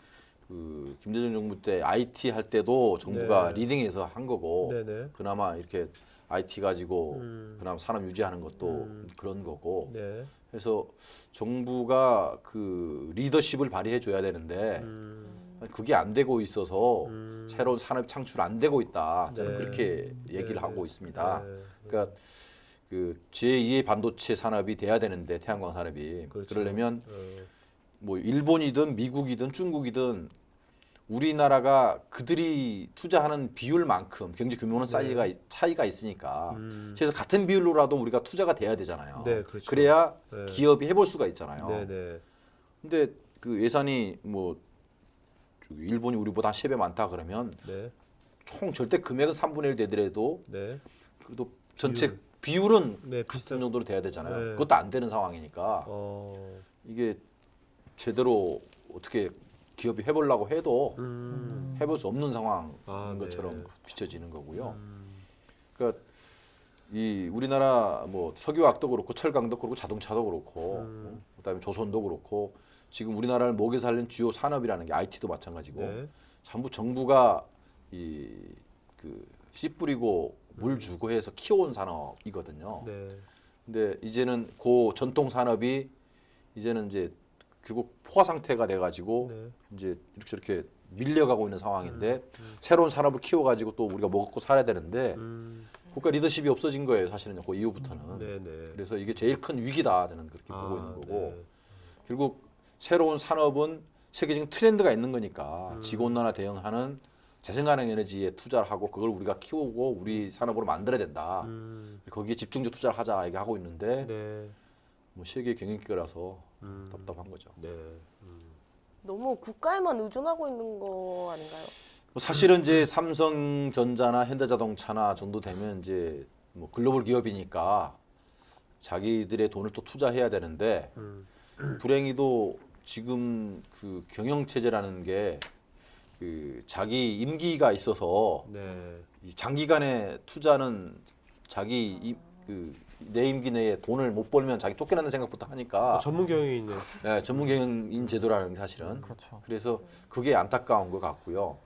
그 김대중 정부 때 IT 할 때도 정부가
네.
리딩해서 한 거고
네네.
그나마 이렇게 IT 가지고 그나마 산업 유지하는 것도 그런 거고
네.
그래서 정부가 그 리더십을 발휘해 줘야 되는데 그게 안 되고 있어서 새로운 산업 창출 안 되고 있다. 저는
네.
그렇게 얘기를
네.
하고 있습니다.
네.
그러니까 그 제2의 반도체 산업이 돼야 되는데 태양광 산업이
그렇죠.
그러려면
어.
뭐 일본이든 미국이든 중국이든 우리나라가 그들이 투자하는 비율만큼 경제 규모는 차이가 있으니까 그래서 같은 비율로라도 우리가 투자가 돼야 되잖아요.
네, 그렇죠.
그래야
네.
기업이 해볼 수가 있잖아요.
네네.
근데 그 예산이 뭐 저기 일본이 우리보다 한 3배 많다 그러면
네.
총 절대 금액은 3분의 1 되더라도
네.
그래도 전체 비율은
네,
같은
비슷한.
정도로 돼야 되잖아요.
네.
그것도 안 되는 상황이니까 이게 제대로 어떻게 기업이 해보려고 해도 해볼 수 없는 상황인
아,
것처럼
네.
비춰지는 거고요. 그러니까 이 우리나라 뭐 석유화학도 그렇고 철강도 그렇고 자동차도 그렇고 그다음에 조선도 그렇고 지금 우리나라를 목에 살린 주요 산업이라는 게 IT도 마찬가지고
네.
전부 정부가 이 그 씨 뿌리고 물 주고 해서 키워온 산업이거든요.
네.
근데 이제는 그 전통 산업이 이제는 이제 결국 포화 상태가 돼가지고
네.
이제 이렇게 저렇게 밀려가고 있는 상황인데 새로운 산업을 키워가지고 또 우리가 먹고 살아야 되는데 국가 리더십이 없어진 거예요. 사실은 그 이후부터는.
네네.
그래서 이게 제일 큰 위기다 저는 그렇게 보고 있는 거고
네.
결국 새로운 산업은 세계적인 트렌드가 있는 거니까 지구온난화 대응하는 재생가능 에너지에 투자를 하고 그걸 우리가 키우고 우리 산업으로 만들어야 된다. 거기에 집중적 투자를 하자 이게 하고 있는데
네.
뭐 세계 경영기라서 답답한 거죠.
네.
너무 국가에만 의존하고 있는 거 아닌가요?
뭐 사실은 이제 삼성전자나 현대자동차나 정도 되면 이제 뭐 글로벌 기업이니까 자기들의 돈을 또 투자해야 되는데 불행히도 지금 그 경영 체제라는 게 그 자기 임기가 있어서
네.
이 장기간의 투자는 자기 내 임기 내에 돈을 못 벌면 자기 쫓겨난다는 생각부터 하니까
전문 경영이 있네.
네, 전문 경영인 제도라는 게 사실은
그렇죠.
그래서 그게 안타까운 것 같고요.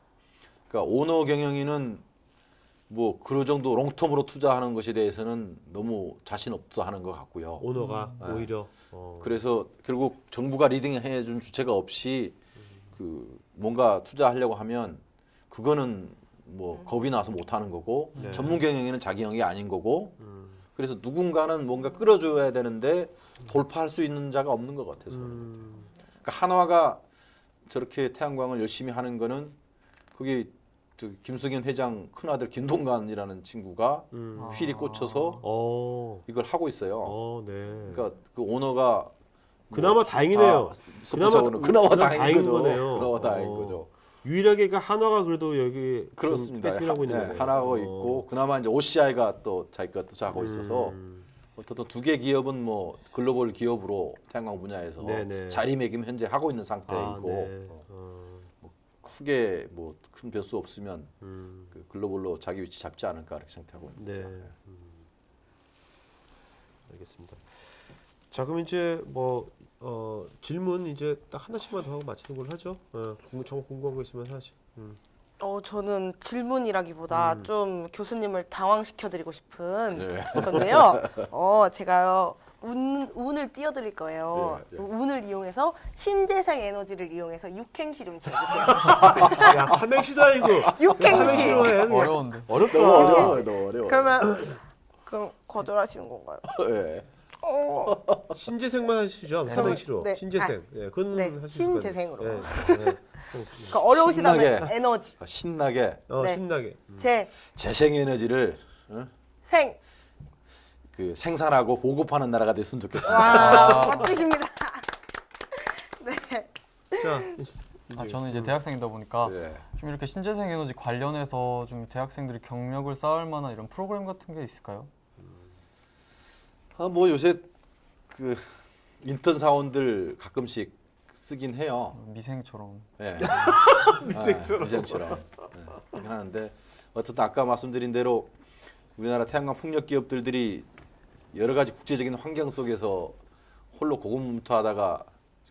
그러니까 오너 경영인은 뭐 그 정도 롱텀으로 투자하는 것에 대해서는 너무 자신 없어 하는 것 같고요.
오너가
네.
오히려.
그래서 결국 정부가 리딩해 준 주체가 없이 그 뭔가 투자하려고 하면 그거는 뭐 겁이 나서 못 하는 거고
네.
전문 경영인은 자기 영역이 아닌 거고 그래서 누군가는 뭔가 끌어줘야 되는데 돌파할 수 있는 자가 없는 것 같아서 그러니까 한화가 저렇게 태양광을 열심히 하는 거는 그게 저 김승현 회장 큰아들 김동관이라는 친구가 휠이 꽂혀서 이걸 하고 있어요.
네.
그러니까 그 오너가
그나마 다행이네요.
그나마
다행인
다행인 거죠.
거네요.
그나마 다행인 거죠.
유일하게 그 한화가 그래도 여기
그렇습니다.
배팅하고 있는 거네요.
하나가 있고 그나마 이제 OCI가 또 자기가 투자하고 있어서 어쨌든 두 개 기업은 뭐 글로벌 기업으로 태양광 분야에서
네네.
자리매김 현재 하고 있는 상태이고
네.
뭐 크게 뭐 큰 변수 없으면 그 글로벌로 자기 위치 잡지 않을까 이렇게 생각하고 있는
네.
거죠.
알겠습니다. 자, 그럼 이제 뭐 질문 이제 딱 하나씩만 더 하고 마치는 걸로 하죠. 정말 궁금한 거 있으면 하나씩.
저는 질문이라기보다 좀 교수님을 당황시켜드리고 싶은
네.
건데요. 제가요 운을 띄워드릴 거예요.
네, 네.
운을 이용해서 신재생 에너지를 이용해서 육행시 좀 지어주세요.
야, 삼행시도 아니고.
육행시.
삼행시로 해. 그냥.
어려운데.
어렵다.
너무 어려워요. 너무 어려워.
그럼 거절하시는 건가요?
네.
신재생만 하시죠. 삼행시로.
네.
신재생. 예, 그건
네,
할수 있을 것 같아요.
신재생으로.
예,
그러니까 어려우시다면
신나게.
에너지.
신나게
네.
신나게.
재생
재생에너지를 그 생산하고 보급하는 나라가 됐으면 좋겠습니다.
와 멋지십니다. 네.
자,
저는 이제 대학생이다 보니까
네.
좀 이렇게 신재생 에너지 관련해서 좀 대학생들이 경력을 쌓을 만한 이런 프로그램 같은 게 있을까요?
뭐 요새 그 인턴 사원들 가끔씩 쓰긴 해요.
미생처럼.
예.
미생처럼.
미생처럼. 예, 그렇긴 하는데 어쨌든 아까 말씀드린 대로 우리나라 태양광 풍력 기업들이 여러 가지 국제적인 환경 속에서 홀로 고군분투하다가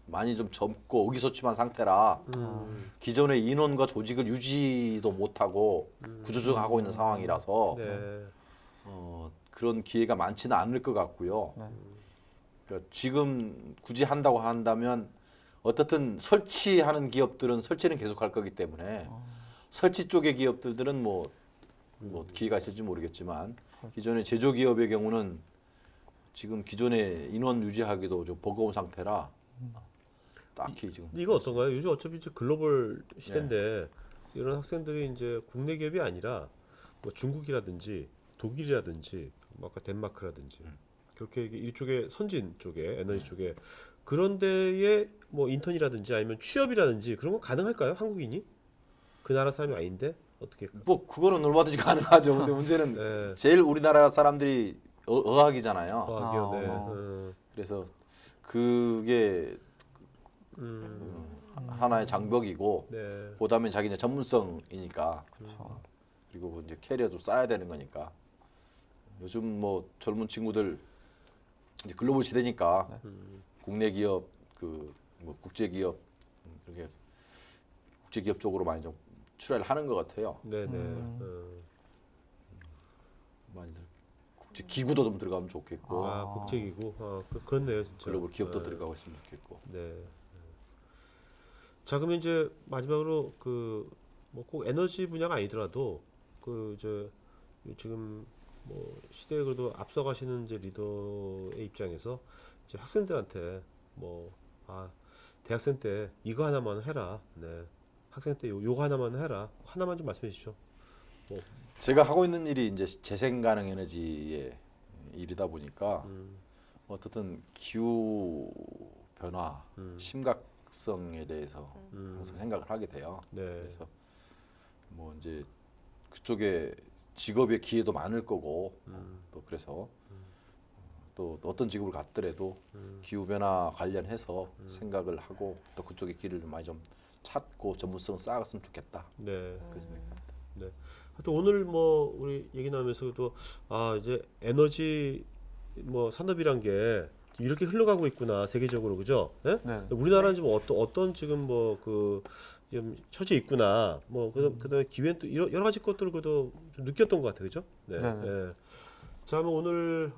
많이 좀 젊고 의기소침한 상태라 기존의 인원과 조직을 유지도 못하고 구조조정하고 있는 상황이라서
네.
그런 기회가 많지는 않을 것 같고요.
네.
그러니까 지금 굳이 한다고 한다면 어떻든 설치하는 기업들은 설치는 계속할 거기 때문에 설치 쪽의 기업들은 뭐 기회가 있을지 모르겠지만 기존의 제조 기업의 경우는 지금 기존의 인원 유지하기도 좀 버거운 상태라 딱히 지금
근데 이거 어떤가요? 요즘 어차피 이제 글로벌 시대인데 이런 학생들이 이제 국내 기업이 아니라 뭐 중국이라든지 독일이라든지 뭐 아까 덴마크라든지 그렇게 이쪽에 선진 쪽에 에너지 쪽에 그런 데에 뭐 인턴이라든지 아니면 취업이라든지 그런 거 가능할까요? 한국인이? 그 나라 사람이 아닌데 어떻게?
뭐 그거는 얼마든지 가능하죠. 근데 문제는
네.
제일 우리나라 사람들이 의학이잖아요.
과학이요. 네.
어.
그래서 그게 하나의 장벽이고
네.
그다음에 자기네 전문성이니까
그렇죠.
그리고 이제 캐리어도 쌓아야 되는 거니까 요즘 뭐 젊은 친구들 이제 글로벌 시대니까 국내 기업 그 뭐 국제 기업 그렇게 국제 기업 쪽으로 많이 좀 출하를 하는 것 같아요.
네네.
많이들 국제 기구도 좀 들어가면 좋겠고
아 국제기구. 그렇네요 진짜.
글로벌 기업도
네.
들어가고 있으면 좋겠고.
네. 자 그러면 이제 마지막으로 그 뭐 꼭 에너지 분야가 아니더라도 그 이제 지금 뭐 시대에 그래도 앞서가시는 이제 리더의 입장에서 이제 학생들한테 뭐 대학생 때 이거 하나만 해라. 네. 학생 때 요거 하나만 해라. 하나만 좀 말씀해 주시죠. 뭐
제가 하고 있는 일이 이제 재생 가능 에너지의 일이다 보니까 어떻든 기후 변화 심각성에 대해서 항상 생각을 하게 돼요.
네.
그래서 뭐 이제 그쪽에 직업의 기회도 많을 거고 또 그래서 또 어떤 직업을 갖더라도 기후 변화 관련해서 생각을 하고 또 그쪽의 길을 좀 많이 좀 찾고 전문성 쌓았으면 좋겠다.
네.
그런 생각입니다.
네. 또 오늘 뭐 우리 얘기 나누면서도 이제 에너지 뭐 산업이란 게 이렇게 흘러가고 있구나 세계적으로 그죠? 예?
네.
우리나라는 지금 어떤 지금 뭐 그 지금 처지에 있구나. 뭐 그다음에 기회는 또 여러 가지 것들을 그래도 좀 느꼈던 것 같아요, 그죠? 네.
네.
예. 자, 그럼 오늘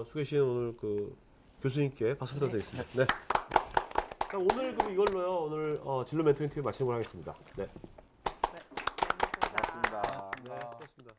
수계 씨는 오늘 그 교수님께 박수 부탁드리겠습니다. 네. 자, 오늘 그럼 이걸로요. 오늘 진로 멘토링 TV 마치는 걸 하겠습니다. 네.
고맙습니다.
네, 고맙습니다.